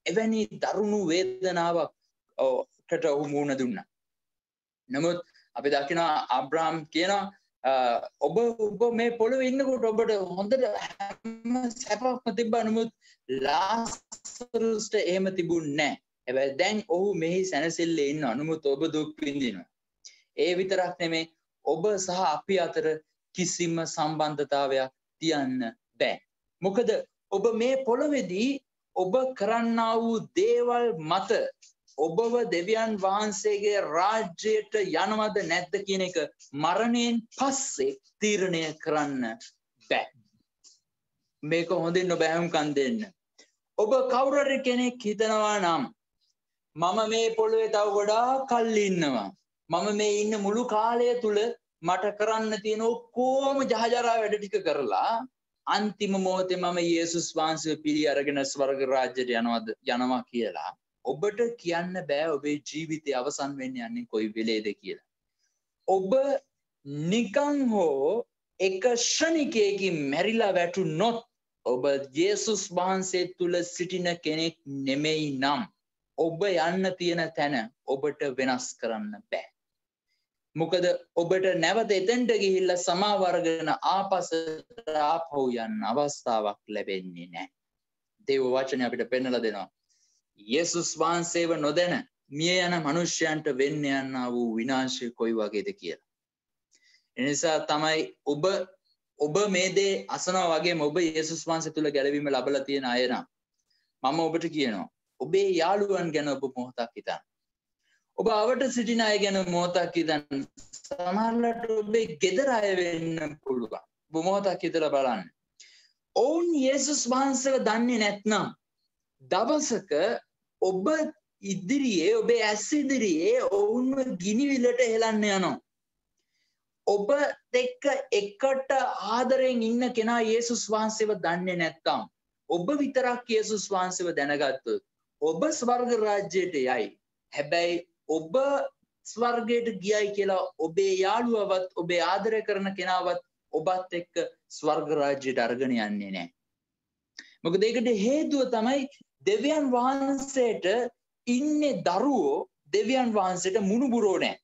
එවැනි දරුණු වේදනාවක් ඔහුට ඔහු මුහුණ දුන්නා. නමුත් අපි දකිනවා අබ්‍රහම් කියනවා ඔබ මේ පොළොවේ ඉන්නකොට ඔබට හොඳට හැම සැපක්ම තිබ්බා. නමුත් ලාසරුස්ට එහෙම තිබුණේ නැහැ. හැබැයි දැන් ඔහු මෙහි සැනසෙල්ලේ ඉන්නවා. නමුත් ඔබ දුක් විඳිනවා. ඒ විතරක් නෙමේ ඔබ සහ අපි අතර කිසිම සම්බන්ධතාවයක් තියන්න බෑ. මොකද ඔබ මේ පොළොවේදී ඔබ කරන්නා වූ දේවල් මත ඔබව දෙවියන් වහන්සේගේ රාජ්‍යයට යනවද නැද්ද කියන එක මරණයෙන් පස්සේ තීරණය කරන්න බෑ. මේක හොඳින් ඔබ හැමකම් දෙන්න. ඔබ කවුරු හරි කෙනෙක් හිතනවා නම් මම මේ පොළොවේ තව ගොඩාක් කල් ඉන්නවා. මම මේ ඉන්න මුළු කාලය තුල මට කරන්න තියෙන ඔක්කොම ජහජරා වැඩ ටික කරලා අන්තිම මොහොතේ මම යේසුස් වහන්සේව පිළි අරගෙන ස්වර්ග රාජ්‍යයට යනවා කියලා ඔබට කියන්න බෑ ඔබේ ජීවිතය අවසන් වෙන්න යන්නේ කොයි වෙලේද කියලා. ඔබ නිකන් හෝ එක ක්ෂණිකයකින් මැරිලා වැටුනොත් ඔබ යේසුස් වහන්සේ තුල සිටින කෙනෙක් නෙමෙයි නම් ඔබ යන්න තියෙන තැන ඔබට වෙනස් කරන්න බෑ. මොකද ඔබට නැවත එතෙන්ට ගිහිල්ලා සමාව අරගෙන ආපස්සට ආපහු යන්න අවස්ථාවක් ලැබෙන්නේ නැහැ. දේව වචනේ අපිට පෙන්වලා දෙනවා. යේසුස් වහන්සේව නොදැන මිය යන මිනිසයන්ට වෙන්න යනා වූ විනාශය කොයි වගේද කියලා. එනිසා තමයි ඔබ මේ දේ අසනවා වගේම ඔබ යේසුස් වහන්සේ තුල ගැලවීම ලැබලා තියෙන අය නම් මම ඔබට කියනවා ඔබේ යාළුවන් ගැන ඔබ මොහොතක් හිතන්න. ඔබ අවට සිටින අය ගැන මොහොතක් හිතන්න. සමහරවිට ඔබේ ගෙදර අය වෙන්න පුළුවන්. ඔබ මොහොතක් හිතලා බලන්න. ඔවුන් යේසුස් වහන්සේව දන්නේ නැත්නම් දවසක ඔබ ඉදිරියේ ඔබේ ඇස් ඉදිරියේ ඔවුන්ව ගිනිවිලට හෙලන්න යනවා. ඔබ එක්ක එකට ආදරෙන් ඉන්න කෙනා යේසුස් වහන්සේව දන්නේ නැත්නම් ඔබ විතරක් යේසුස් වහන්සේව දැනගත්තොත් ඔබ ස්වර්ග රාජ්‍යයට යයි. හැබැයි ඔබ ස්වර්ගයට ගියයි කියලා ඔබේ යාළුවවත් ඔබේ ආදරය කරන කෙනාවත් ඔබත් එක්ක ස්වර්ග රාජ්‍යයට අරගෙන යන්නේ නැහැ. මොකද ඒකට හේතුව තමයි දෙවියන් වහන්සේට ඉන්නේ දරුවෝ දෙවියන් වහන්සේට මුණුබුරෝ නැහැ.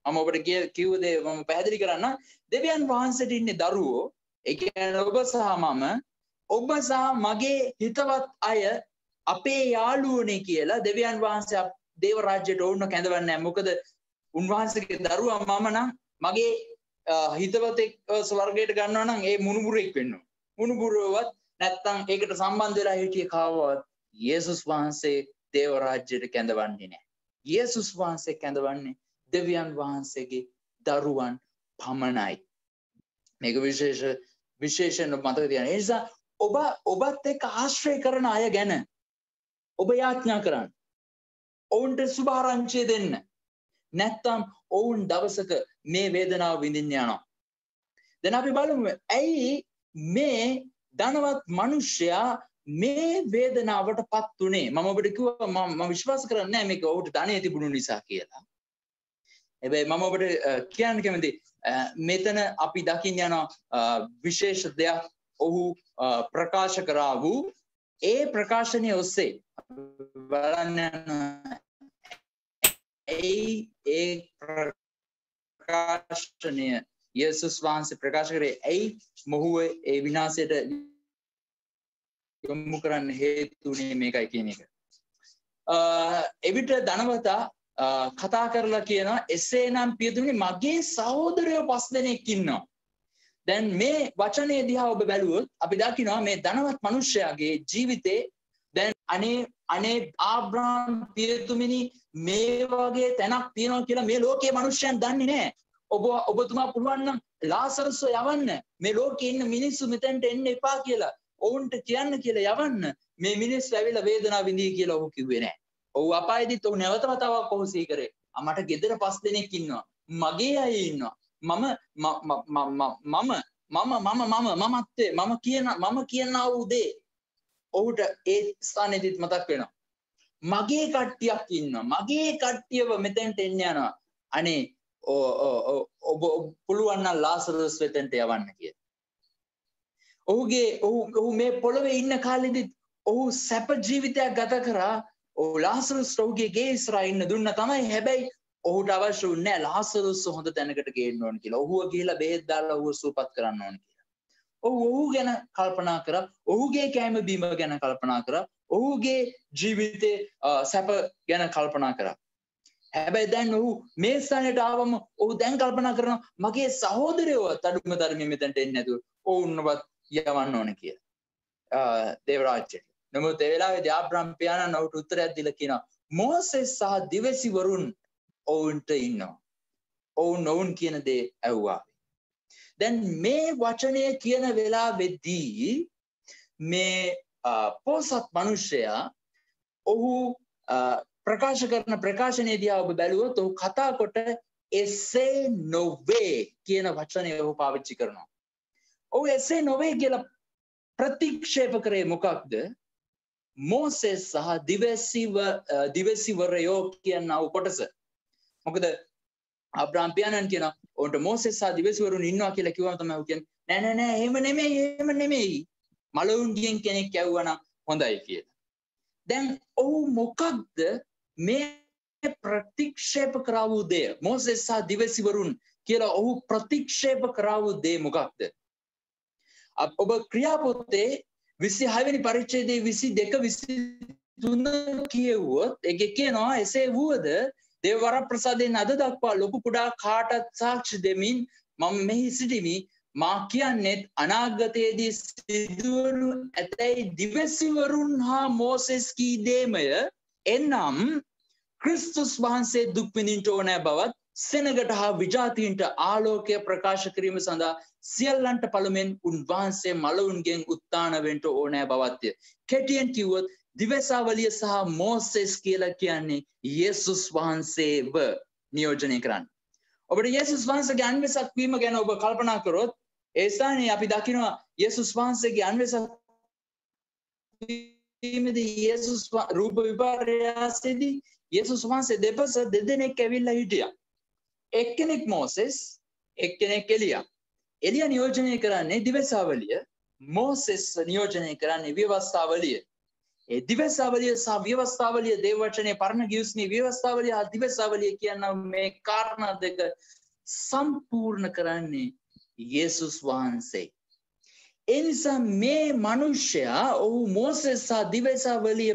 මම ඔබට කිව්ව දේ මම පැහැදිලි කරන්න. දෙවියන් වහන්සේට ඉන්නේ දරුවෝ. ඒ කියන්නේ ඔබ සහ මම, ඔබ සහ මගේ හිතවත් අය අපේ යාළුවනේ කියලා දෙවියන් වහන්සේ දේව රාජ්‍යයට ඕන්න කැඳවන්නේ නැහැ. මොකද උන්වහන්සේගේ දරුවා මම නම් මගේ හිතවතෙක් ස්වර්ගයට ගන්නවා නම් ඒ මුණුබුරෙක් වෙන්න ඕන. මුණුබුරවත් නැත්තම් ඒකට සම්බන්ධ වෙලා හිටිය කාවවත් යේසුස් වහන්සේ දේව රාජ්‍යයට කැඳවන්නේ නැහැ. යේසුස් වහන්සේ කැඳවන්නේ දෙවියන් වහන්සේගේ දරුවන් පමණයි. මේක විශේෂයෙන් මතක තියාගන්න. ඒ නිසා ඔබත් එක්ක ආශ්‍රය කරන අය ගැන ඔබ යාඥා කරන්න. ඔවුන්ට සුභාරංචිය දෙන්න. නැත්තම් ඔවුන් දවසක මේ වේදනාව විඳින්න යනවා. දැන් අපි බලමු ඇයි මේ ධනවත් මිනිසයා මේ වේදනාවට පත් උනේ. මම ඔබට කිව්වා මම විශ්වාස කරන්නේ නැහැ මේක ඔහුට ධනෙ තිබුණු නිසා කියලා. හැබැයි මම ඔබට කියන්න කැමති මෙතන අපි දකින්න යන විශේෂ දෙයක් ඔහු ප්‍රකාශ කරා වූ ඒ ප්‍රකාශනය ඔස්සේ බලන්න ඒ ප්‍රකාශනය යේසුස් වහන්සේ ප්‍රකාශ කරේ ඇයි මොහුව ඒ විනාශයට යොමු කරන්න හේතුුනේ මේකයි කියන එක. එවිට ධනවතා කතා කරලා කියනවා එසේනම් පියතුමනි මගේ සහෝදරයෝ 5 දෙනෙක් ඉන්නවා. දැන් මේ වචනේ දිහා ඔබ බැලුවොත් අපි දකිනවා මේ ධනවත් මිනිසයාගේ ජීවිතේ දැන් අනේ ආබ්‍රහම් පියතුමනි මේ වගේ තැනක් තියෙනවා කියලා මේ ලෝකයේ මිනිසයන් දන්නේ නැහැ. ඔබතුමා පුළුවන් නම් ලාසරස්ව යවන්න මේ ලෝකේ ඉන්න මිනිස්සු මෙතෙන්ට එන්න එපා කියලා ඔවුන්ට කියන්න කියලා යවන්න මේ මිනිස්සු ඇවිල්ලා වේදනාව විඳී කියලා ඔහු කිව්වේ නැහැ. ඔහු අපායේදීත් ඔහු නැවත වතාවක් ඔහු සීකරේ. මට ගෙදර 5 දෙනෙක් ඉන්නවා. මගේ අය ඉන්නවා. මම කියනා වූ දේ ඔහුට ඒ ස්ථානයේදීත් මතක් වෙනවා. මගේ කට්ටියක් ඉන්නවා. මගේ කට්ටියව මෙතෙන්ට එන්න යනවා. අනේ ඔබ පුළුවන් නම් ලාසරස් වෙතෙන්ට යවන්න කියලා. ඔහු මේ පොළවේ ඉන්න කාලෙදිත් ඔහු සැප ජීවිතයක් ගත කරා. ඔහු ලාසරස් ඔහුගේ ගේ ඉස්සරහා ඉන්න දුන්න තමයි. හැබැයි ඔහුට අවශ්‍ය වුණේ නැහැ ලාසරස් හොඳ තැනකට ගේන්න ඕන කියලා. ඔහුව ගිහිලා බෙහෙත් දාලා ඔහුව සුවපත් කරන්න ඕන කියලා. ඔහු ගැන කල්පනා කරා. ඔහුගේ කැම බීම ගැන කල්පනා කරා. ඔහුගේ ජීවිතේ සැප ගැන කල්පනා කරා. හැබැයි දැන් ඔහු මේ ස්ථානයට ආවම ඔහු දැන් කල්පනා කරනවා මගේ සහෝදරයෝවත් අඩුම තරමේ මෙතනට එන්නේ නැතුව ඔවුන්වත් යවන්න ඕන කියලා. දේවරාජ්‍යයට. නමුත් ඒ වෙලාවේදී ආබ්‍රහම් පියාණන් ඔහුට උත්තරයක් දීලා කියනවා මෝසෙස් සහ දිවසිවරුන් ඔවුන්ට ඉන්නවා. ඔවුන් කියන දේ ඇහුවා. දැන් මේ වචනය කියන වෙලාවේදී මේ පොසත් මිනිසයා ඔහු ප්‍රකාශ කරන ප්‍රකාශනයේ දිහා ඔබ බැලුවොත් ඔහු කතා කොට එසේ නොවේ කියන වචනය ඔහු පාවිච්චි කරනවා. ඔහු එසේ නොවේ කියලා ප්‍රතික්ෂේප කරේ මොකක්ද? මෝසෙස් සහ දිවසිවරයෝ කියන කොටස. මොකද අබ්‍රහම් පියාණන් කියනවා ඔවුන්ට මෝසෙස් සහ දිවසිවරුන් ඉන්නවා කියලා කිව්වම තමයි ඔහු කියන්නේ නෑ එහෙම නෙමෙයි. මලවුන්ගෙන් කෙනෙක් ඇව්වනම් හොඳයි කියලා. දැන් ඔහු මොකක්ද මේ ප්‍රතික්ෂේප කරා වූ දේ? මෝසෙස් සහ දිවසිවරුන් කියලා ඔහු ප්‍රතික්ෂේප කරා වූ දේ මොකක්ද? ඔබ ක්‍රියාපොතේ 26 වෙනි පරිච්ඡේදයේ 22 23 කියවුවොත් ඒකේ කියනවා එසේ වුවද දේව වරප්‍රසාදයෙන් අද දක්වා ලොකු කුඩා කාටත් සාක්ෂි දෙමින් මම මෙහි සිටිමි. මා කියන්නේ අනාගතයේදී සිදුවනු ඇතැයි දිවසිවරුන් හා මෝසෙස් කී දේමය. එනම් ක්‍රිස්තුස් වහන්සේ දුක් විඳින්න ඕනෑ බවත් සෙනගට හා විජාතීන්ට ආලෝකය ප්‍රකාශ කිරීම සඳහා සියල්ලන්ට පළමුවෙන් උන්වහන්සේ මලවුන්ගෙන් උත්ථාන වෙන්න ඕනෑ බවත්ය. කෙටියෙන් කිව්වොත් දිවසාවලිය සහ මෝසෙස් කියලා කියන්නේ යේසුස් වහන්සේව නියෝජනය කරන්නේ. ඔබට යේසුස් වහන්සේගේ අන්වසක් වීම ගැන ඔබ කල්පනා කරොත් ඒ ස්ථානයේ අපි දකිනවා යේසුස් වහන්සේගේ අන්වසක් වීමේදී යේසුස් රූප විපර්යාසයේදී යේසුස් වහන්සේ දෙපස දෙදෙනෙක් ඇවිල්ලා හිටියා. එක්කෙනෙක් මෝසෙස්, එක්කෙනෙක් එලියා. එලියා නියෝජනය කරන්නේ දිවසාවලිය, මෝසෙස් නියෝජනය කරන්නේ ව්‍යවස්ථාවලිය. ඒ දිවසාවලිය සහ ව්‍යවස්ථාවලිය දේව වචනේ පරණ ගිවිසුමේ ව්‍යවස්ථාවලිය හා දිවසාවලිය කියන මේ කාරණා දෙක සම්පූර්ණ කරන්නේ යේසුස් වහන්සේ. ඒ නිසා මේ මිනිසයා ඔහු මෝසෙස් සහ දිවසාවලිය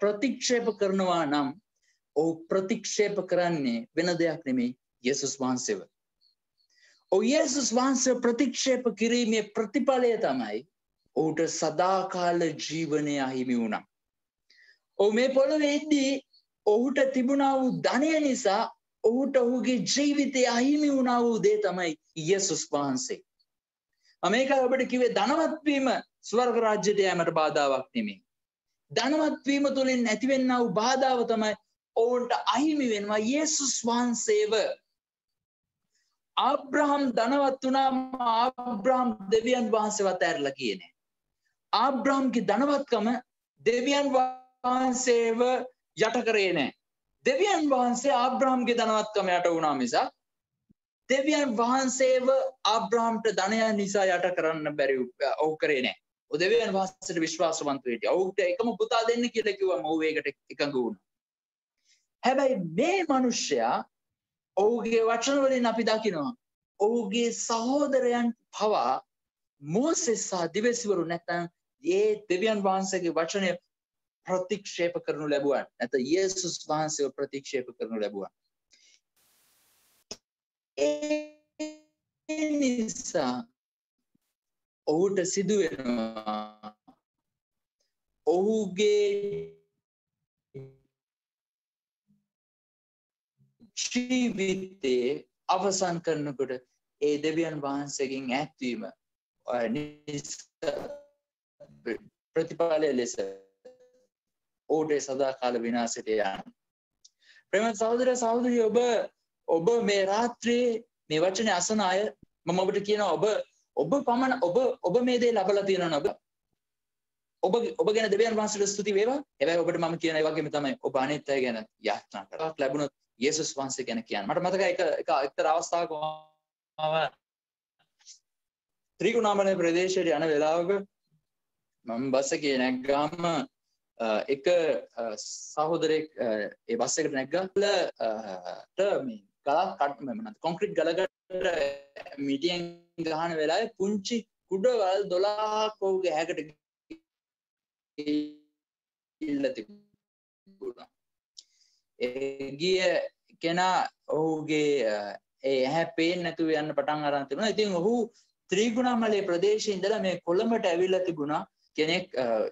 ප්‍රතික්ෂේප කරනවා නම් ඔහු ප්‍රතික්ෂේප කරන්නේ වෙන දෙයක් නෙමෙයි යේසුස් වහන්සේව. ඔහු යේසුස් වහන්සේ ප්‍රතික්ෂේප කිරීමේ ප්‍රතිඵලය තමයි ඔහුට සදාකාල ජීවනය අහිමි වුණා. ඔහු මේ පොළොවේ ඉද්දී ඔහුට තිබුණා වූ ධනය නිසා ඔහුට ඔහුගේ ජීවිතය අහිමි වුණා වූ දේ තමයි යේසුස් වහන්සේ. මේකයි ඔබට කිව්වේ ධනවත් වීම ස්වර්ග රාජ්‍යයට යෑමට බාධාවක් නෙමෙයි. ධනවත් වීම තුළින් ඇතිවෙනා වූ බාධාව තමයි ඔවුන්ට අහිමි වෙනවා යේසුස් වහන්සේව. ආබ්‍රහම් ධනවත් වුණාම ආබ්‍රහම් දෙවියන් වහන්සේවත් ඇරලා කියන්නේ. ආබ්‍රහම්ගේ ධනවත්කම දෙවියන් වහන්සේව යට කරේ නැහැ. දෙවියන් වහන්සේ ආබ්‍රහම්ගේ ධනවත්කම යට වුණා මිසක් දෙවියන් වහන්සේව ආබ්‍රහම්ට ධනය නිසා යට කරන්න බැරි ඔහු කරේ නැහැ. ඔහු දෙවියන් වහන්සේට විශ්වාසවන්ත වෙටි. ඔහුට එකම පුතා දෙන්න කියලා කිව්වම ඔහු ඒකට එකඟ වුණා. හැබැයි මේ මිනිසයා ඔහුගේ වචන වලින් අපි දකිනවා ඔහුගේ සහෝදරයන් පවා මෝසෙස් සහ දිවසිවරු නැත්නම් ඒ දෙවියන් වහන්සේගේ වචනය ප්‍රතික්ෂේප කරනු ලැබුවා. නැත්නම් යේසුස් වහන්සේව ප්‍රතික්ෂේප කරනු ලැබුවා. ඒ නිසා ඔහුට සිදු වෙනවා ඔහුගේ ජීවිතේ අවසන් කරනකොට ඒ දෙවියන් වහන්සේගෙන් ඈත්වීම ප්‍රතිඵලය ලෙස ඔහුට සදාකාල විනාශයට යනවා. ප්‍රේමවත් සහෝදර සහෝදරිය ඔබ මේ රාත්‍රියේ මේ වචනේ අසන අය මම ඔබට කියනවා ඔබ මේ දේ ලබලා තියෙනවා. ඔබ ගැන දෙවියන් වහන්සේට ස්තුති වේවා. හැබැයි ඔබට මම කියන ඒ වගේම තමයි ඔබ අනිත් අය ගැන යාඥා කරලා ලැබුණොත් යේසුස් වහන්සේ ගැන කියන්න. මට මතකයි එක්තරා අවස්ථාවක මම ත්‍රිකුණාමලේ ප්‍රදේශයට යන වෙලාවක මම බස් එකේ නැග්ගාම එක සහෝදරයෙක් ඒ බස් එකට නැග්ගාට මේ ගලක් කොන්ක්‍රීට් ගලකට මිටියෙන් ගහන වෙලාවේ පුංචි කුඩවල් 12ක් ඔහුගේ හැකට ගිහිල්ලා තිබුණා. කෙනා ඔහුගේ ඒ ඇහැ පේන්නේ නැතුව යන්න පටන් අරන් තිබුණා. ඉතින් ඔහු ත්‍රිකුණාමලයේ ප්‍රදේශයේ ඉඳලා මේ කොළඹට ඇවිල්ලා තිබුණා. කෙනෙක්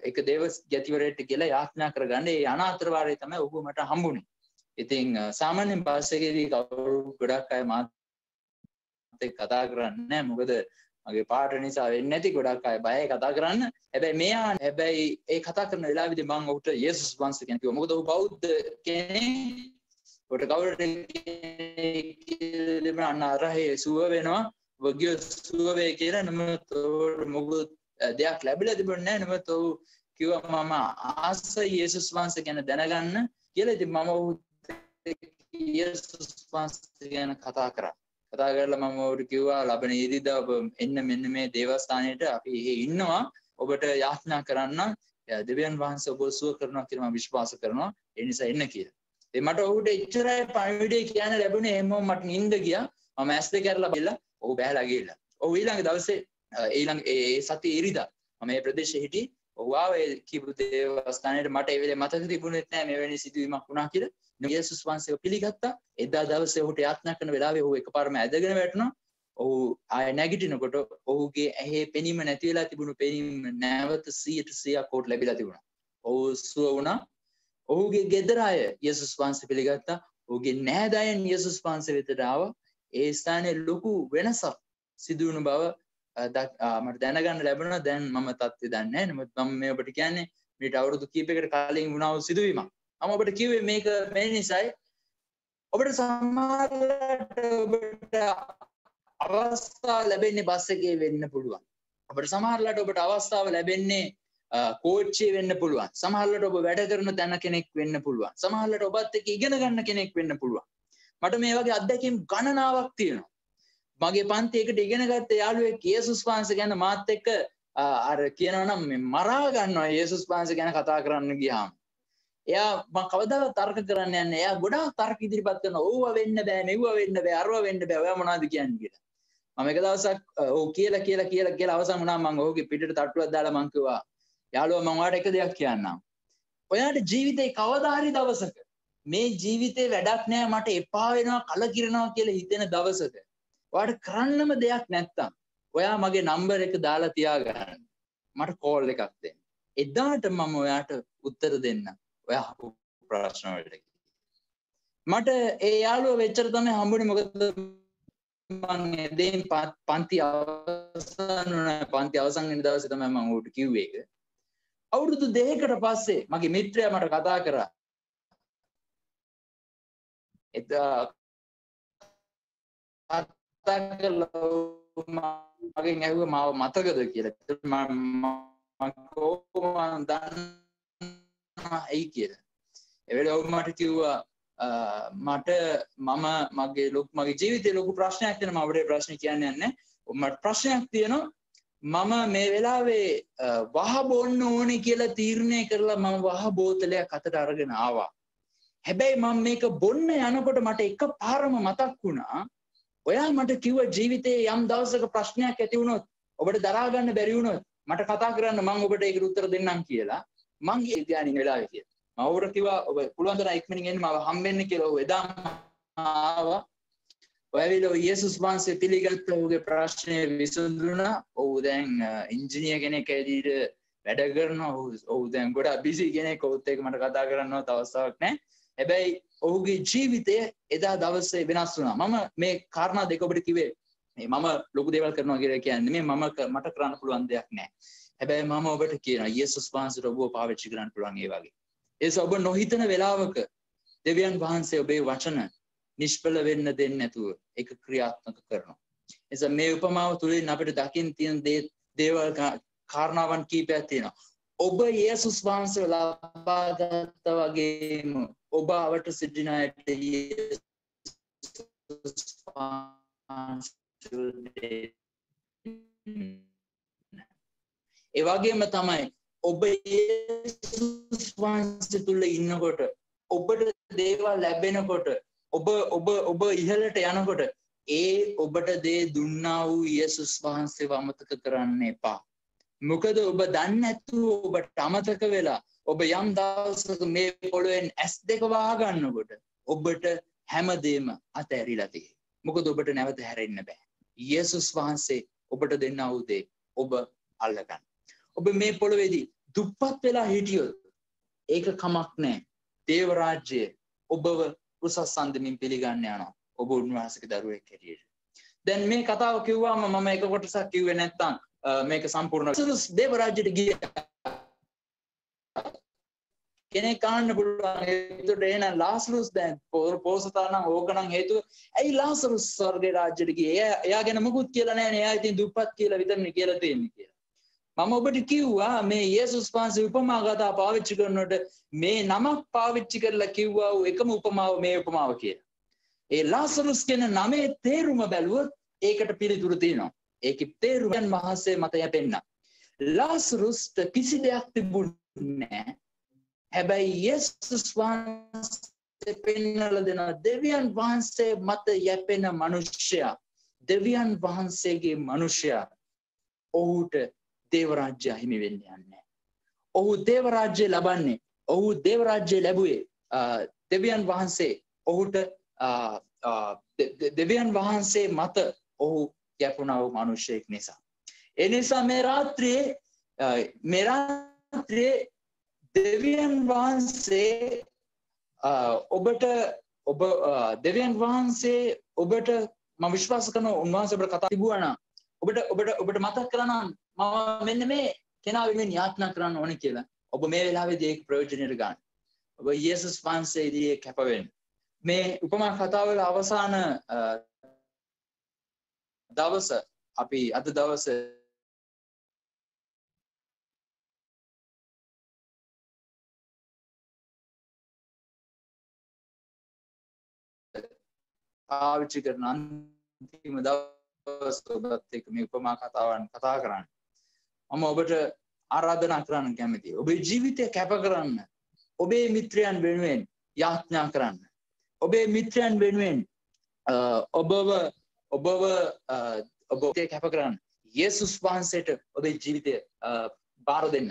එක දේව යතිවරයෙක්ට කියලා යාඥා කරගන්න. ඒ අනාතර වාරයේ තමයි ඔහු මට හම්බුනේ. ඉතින් සාමාන්‍යයෙන් බස් එකේදී කවුරු ගොඩක් අය මාත් එක්ක කතා කරන්නේ නැහැ. මොකද මගේ පාට නිසා වෙන්නේ නැති ගොඩක් අය බයයි කතා කරන්න. හැබැයි ඒ කතා කරන වෙලාවෙදී මම ඔහුට යේසුස් වහන්සේ කියන කිව්වා. මොකද ඔහු බෞද්ධ කෙනෙක්. ඔහුට කවුරුද කියලා අන්න අරහේ සුව වෙනවා. වගිය සුව වේ කියලා නමුත් මොකද දෙයක් ලැබිලා තිබුණේ නැහැ. නමුත් ඔහු කිව්වා මම ආසයි යේසුස් වහන්සේ ගැන දැනගන්න කියලා. ඉතින් මම ඔහුට යේසුස් වහන්සේ ගැන කතා කරා. කතා කරලා මම ඔහුට කිව්වා ලබන ඊදිරියදා ඔබ එන්න මෙන්න මේ දේවස්ථානයට අපි එහෙ ඉන්නවා. ඔබට යාඥා කරන්න දෙවියන් වහන්සේ ඔබ සුව කරනවා කියලා මම විශ්වාස කරනවා. ඒ නිසා එන්න කියලා. ඉතින් මට ඔහුට එච්චරයි පණිවිඩය කියන්න ලැබුණේ. එහෙම මට නිින්ද ගියා. මම ඇස් දෙක අරලා බැලුවා. ඔහු බැහැලා ගිහලා. ඔහු ඊළඟ දවසේ ඒ සතියේ ඉරිදා මම මේ ප්‍රදේශයේ හිටියේ. ඔහු ආවේ කිව්ව දේවස්ථානයට මට ඒ වෙලේ මතක තිබුණෙත් නැහැ මෙවැනි සිදුවීමක් වුණා කියලා. යේසුස් වහන්සේව පිළිගත්තා. එදා දවසේ ඔහුට යාඥා කරන වෙලාවේ ඔහු එකපාරම ඇදගෙන වැටුණා. ඔහු ආය නැගිටිනකොට ඔහුගේ ඇහි පෙනීම නැති වෙලා තිබුණු පෙනීම නැවත 100% කොට ලැබිලා තිබුණා. ඔහු සුව වුණා. ඔහුගේ ගෙදර අය යේසුස් වහන්සේ පිළිගත්තා. ඔහුගේ නෑදෑයන් යේසුස් වහන්සේ වෙතට ආවා. ඒ ස්ථානයේ ලොකු වෙනසක් සිදු වුණු බව මට දැනගන්න ලැබුණා. දැන් මම තත්ත්වය දන්නේ නැහැ. නමුත් මම මේ ඔබට කියන්නේ මේට අවුරුදු කිහිපයකට කලින් වුණා වූ සිදුවීමක්. මම ඔබට කිව්වේ මේක මේ නිසායි ඔබට සමහරවිට ඔබට අවස්ථාව ලැබෙන්නේ බස් එකේ වෙන්න පුළුවන්. ඔබට සමහරවිට ඔබට අවස්ථාව ලැබෙන්නේ කෝච්චියේ වෙන්න පුළුවන්. සමහරවිට ඔබ වැඩ කරන තැන කෙනෙක් වෙන්න පුළුවන්. සමහරවිට ඔබත් එක්ක ඉගෙන ගන්න කෙනෙක් වෙන්න පුළුවන්. මට මේ වගේ අත්දැකීම් ගණනාවක් තියෙනවා. මගේ පන්තියකට ඉගෙන ගත්ත යාළුවෙක් යේසුස් වහන්සේ ගැන මාත් එක්ක අර කියනවා නම් මේ මරා ගන්නවා යේසුස් වහන්සේ ගැන කතා කරන්න ගියාම. එයා මම කවදාවත් තර්ක කරන්න යන්නේ. එයා ගොඩාක් තර්ක ඉදිරිපත් කරනවා. ඕව වෙන්න බෑ, මෙව්ව වෙන්න බෑ, අරව වෙන්න බෑ. ඔයා මොනවද කියන්නේ කියලා. මම එක දවසක් ඔව් කියලා අවසන් වුණා. මම ඔහුගේ පිටට තට්ටුවක් දාලා මම කිව්වා යාළුවා මම ඔයාලට එක දෙයක් කියන්නම්. ඔයාට ජීවිතේ කවදා හරි දවසක මේ ජීවිතේ වැඩක් නෑ මට එපා වෙනවා කලකිරෙනවා කියලා හිතෙන දවසක ඔයාට කරන්නම දෙයක් නැත්තම් ඔයා මගේ නම්බර් එක දාලා තියාගන්න. මට කෝල් එකක් දෙන්න. එදාට මම ඔයාට උත්තර දෙන්නම්. ඔයා අහපු ප්‍රශ්න වලට. මට ඒ යාළුවා වෙච්චර තමයි හම්බුනේ. මොකද මම එදෙන් පන්ති අවසන් වෙන දවසේ තමයි මම ඌට කිව්වේ ඒක. අවුරුදු 2කට පස්සේ මගේ මිත්‍රයා මට කතා කරා. එදා කතා කළා මගෙන් ඇහුවා මාව මතකද කියලා. මම කොහොමද දන්නා ඇයි කියලා. ඒ වෙලාව මට කිව්වා මගේ ජීවිතේ ලොකු ප්‍රශ්නයක් තියෙනවා. මම ඔබට ප්‍රශ්න කියන්නේ නැහැ. මට ප්‍රශ්නයක් තියෙනවා. මම මේ වෙලාවේ වහ බොන්න ඕනේ කියලා තීරණය කරලා මම වහ බෝතලයක් අතට අරගෙන ආවා. හැබැයි මම මේක බොන්න යනකොට මට එකපාරම මතක් වුණා ඔයා මට කිව්ව ජීවිතේ යම් දවසක ප්‍රශ්නයක් ඇති වුණොත් ඔබට දරා ගන්න බැරි වුණොත් මට කතා කරන්න මම ඔබට ඒකට උත්තර දෙන්නම් කියලා. මං ඒ ධානය වෙලාවේ කියලා. මම ඔබට කිව්වා ඔබ පුළුවන් තරම් ඉක්මනින් එන්න මම හම්බෙන්න කියලා. ඔව් එදාම ආවා. ඔයවිලෝ යේසුස් වහන්සේ පිළිගත්ත ඔහුගේ ප්‍රශ්නේ විසඳුණා. ඔහු දැන් ඉංජිනේර කෙනෙක් ඇවිත් වැඩ කරනවා. ඔහු දැන් ගොඩක් බිසි කෙනෙක්. ඔහුත් එක්ක මට කතා කරන්නවත් අවස්ථාවක් නැහැ. හැබැයි ඔහුගේ ජීවිතය එදා දවසේ වෙනස් වුණා. මම මේ කාරණා දෙක ඔබට කිව්වේ මම ලොකු දේවල් කරනවා කියලා කියන්නේ මට කරන්න පුළුවන් දෙයක් නැහැ. හැබැයි මම ඔබට කියනවා යේසුස් වහන්සේට ඔබව පාවිච්චි කරන්න පුළුවන් ඒ වගේ. ඒස ඔබ නොහිතන වෙලාවක දෙවියන් වහන්සේ ඔබේ වචන නිෂ්ඵල වෙන්න දෙන්නේ නැතුව ඒක ක්‍රියාත්මක කරනවා. එස මේ උපමාව තුළින් අපිට දකින්න තියෙන දේවල් කාරණාවන් කීපයක් තියෙනවා. ඔබ යේසුස් වහන්සේ ලබා ගත්තා වගේම ඔබ අවට සිටින අයට යේසුස් ඒ වගේම තමයි ඔබ යේසුස් වහන්සේ තුල ඉන්නකොට ඔබට දේවල් ලැබෙනකොට ඔබ ඉහළට යනකොට ඒ ඔබට දේ දුන්නා වූ යේසුස් වහන්සේව අමතක කරන්න එපා. මොකද ඔබ දන්නේ නැතුව ඔබට අමතක වෙලා ඔබ යම් දවසක මේ පොළොවෙන් S2 වහ ගන්නකොට ඔබට හැමදේම අතහැරිලා තියෙන්නේ. මොකද ඔබට නැවත හැරෙන්න බෑ. යේසුස් වහන්සේ ඔබට දෙන්නා වූ දේ ඔබ අල්ලගන්න. ඔබ මේ පොළොවේදී දුප්පත් වෙලා හිටියොත් ඒක කමක් නැහැ. දේව රාජ්‍යය ඔබව උසස් සම්දමින් පිළිගන්න යනවා. ඔබ උන්වහන්සේගේ දරුවෙක් හැටියට. දැන් මේ කතාව කිව්වම මම එක කොටසක් කිව්වේ නැත්තම් මේක සම්පූර්ණ දේව රාජ්‍යයට ගියා. කෙනෙක් කාන්න පුළුවන්. ඒකට එන ලාසරුස් දැන් පොසතානම් ඕකනම් හේතුව ඇයි ලාසරුස් ස්වර්ගේ රාජ්‍යයට ගියේ? එයා ගැන මොකුත් කියලා නැහැ. එයා ඉතින් දුප්පත් කියලා විතරනේ කියලා තියෙන්නේ කියලා. මම ඔබට කිව්වා මේ යේසුස් වහන්සේ උපමා කතා පාවිච්චි කරනකොට මේ නමක් පාවිච්චි කරලා කිව්වා එකම උපමාව මේ උපමාව කියලා. ඒ ලාසරුස් කියන නමේ තේරුම බැලුවොත් ඒකට පිළිතුරු තියෙනවා. ඒකේ තේරුම මහසේ මත යැපෙන්න. ලාසරුස්ට කිසි දෙයක් තිබුණේ නැහැ. හැබැයි යේසුස් වහන්සේ පෙන්වලා දෙන දෙවියන් වහන්සේ මත යැපෙන මිනිසයා, දෙවියන් වහන්සේගේ මිනිසයා ඔහුට දේව රාජ්‍ය හිමි වෙන්නේ නැහැ. ඔහු දේව රාජ්‍ය ලබන්නේ, ඔහු දේව රාජ්‍ය ලැබුවේ දෙවියන් වහන්සේ ඔහුට දෙවියන් වහන්සේ මත ඔහු යැපුණා වූ මිනිසෙක් නිසා. ඒ නිසා මේ රාත්‍රියේ දෙවියන් වහන්සේ ඔබට දෙවියන් වහන්සේ ඔබට මම විශ්වාස කරනවා උන්වහන්සේ ඔබට කතා තිබුණා නම් ඔබට මතක් කරනවා මම මෙන්න මේ කෙනා වෙනුවෙන් යාඥා කරන්න ඕනේ කියලා. ඔබ මේ වෙලාවේදී ඒක ප්‍රයෝජනෙට ගන්න. ඔබ යේසුස් වහන්සේ ඉදිරියේ කැප වෙන්න. මේ උපමා කතාවල අවසාන දවස අපි අද දවසේ පාවිච්චි කරන අන්තිම දවස් ඔබත් එක්ක මේ උපමා කතාවන් කතා කරන්න. මම ඔබට ආරාධනා කරන්න කැමතියි. ඔබේ ජීවිතය කැප කරන්න. ඔබේ මිත්‍රයන් වෙනුවෙන් යාඥා කරන්න. ඔබේ මිත්‍රයන් වෙනුවෙන් ඔබ කැප කරන්න. යේසුස් වහන්සේට ඔබේ ජීවිතය බාර දෙන්න.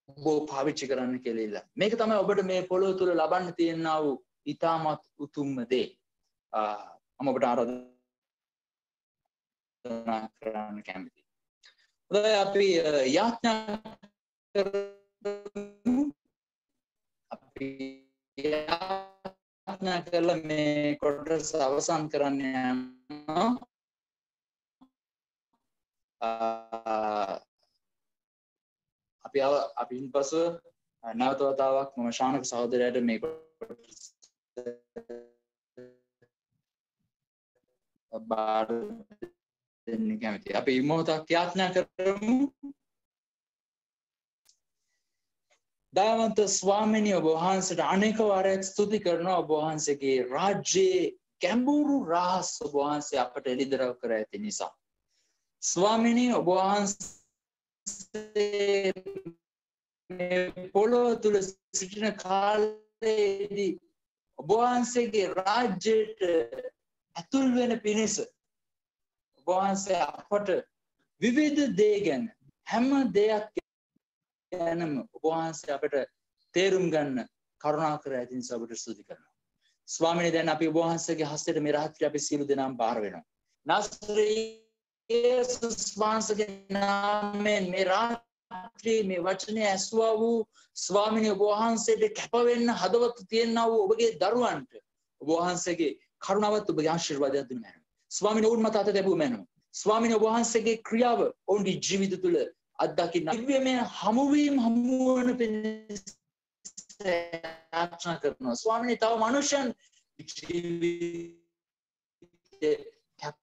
ඔබ පාවිච්චි කරන්න කියලා ඉල්ලන්න. මේක තමයි ඔබට මේ පොළොව තුල ලබන්න තියෙනා වූ ඉතාමත් උතුම්ම දේ. මම ඔබට ආරාධනා කරන්න කැමතියි. හොඳයි අපි යාඥා කරමු. අපි යාඥා කරලා මේ කොටස අවසන් කරන්න යනවා. අපි ඉන්පසු නැවත වතාවක් මම ශානක සහෝදරයාට මේ කොටස බාර දෙන්න කැමතියි. අපි මොහොතක් යාඥා කරමු. දයාවන්ත ස්වාමීනි ඔබ වහන්සේට අනේක වාරයක් ස්තුති කරනවා. ඔබ වහන්සේගේ රාජ්‍යයේ ගැඹුරු රහස් ඔබ වහන්සේ අපට එළිදරව් කර ඇති නිසා. ස්වාමීනි ඔබ වහන්සේ මේ පොළොව තුල සිටින කාලයේදී ඔබ වහන්සේගේ රාජ්‍යයට ඇතුල් වෙන පිණිස ඔබ වහන්සේ අපට විවිධ දේ ගැන හැම දෙයක් ගැනම ඔබ වහන්සේ අපට තේරුම් ගන්න කරුණා කර ඇති නිසා ඔබට ස්තුති කරනවා. ස්වාමීනි දැන් අපි ඔබ වහන්සේගේ හස්තයට මේ රාත්‍රියේ අපි සියලු දෙනාම බාර වෙනවා. නාසරේ යේසුස් වහන්සේගේ නාමයෙන් මේ රාත්‍රියේ මේ වචනේ ඇසුවා වූ ස්වාමීනි ඔබ වහන්සේට කැප වෙන්න හදවත තියෙනා වූ ඔබගේ දරුවන්ට ඔබ වහන්සේගේ කරුණාවත් ඔබගේ ආශිර්වාදයක් දුන්න මැනව. ස්වාමීනි ඔවුන් මත අත තැබුව මැනව. ස්වාමීනි ඔබ වහන්සේගේ ක්‍රියාව ඔවුන්ගේ ජීවිත තුළ අත්දකින්න දිව්‍යමය හමුවීම හමුවන පිණිස යාඥා කරනවා. ස්වාමීනි තව මනුෂ්‍යයන් ජීවිතේ කැප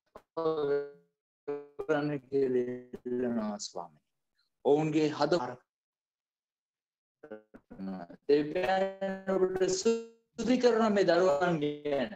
කරන්න කියලා ස්වාමීනි. ඔවුන්ගේ හදවත දෙවියන් ඔබට ස්තුති කරන මේ දරුවන් ගැන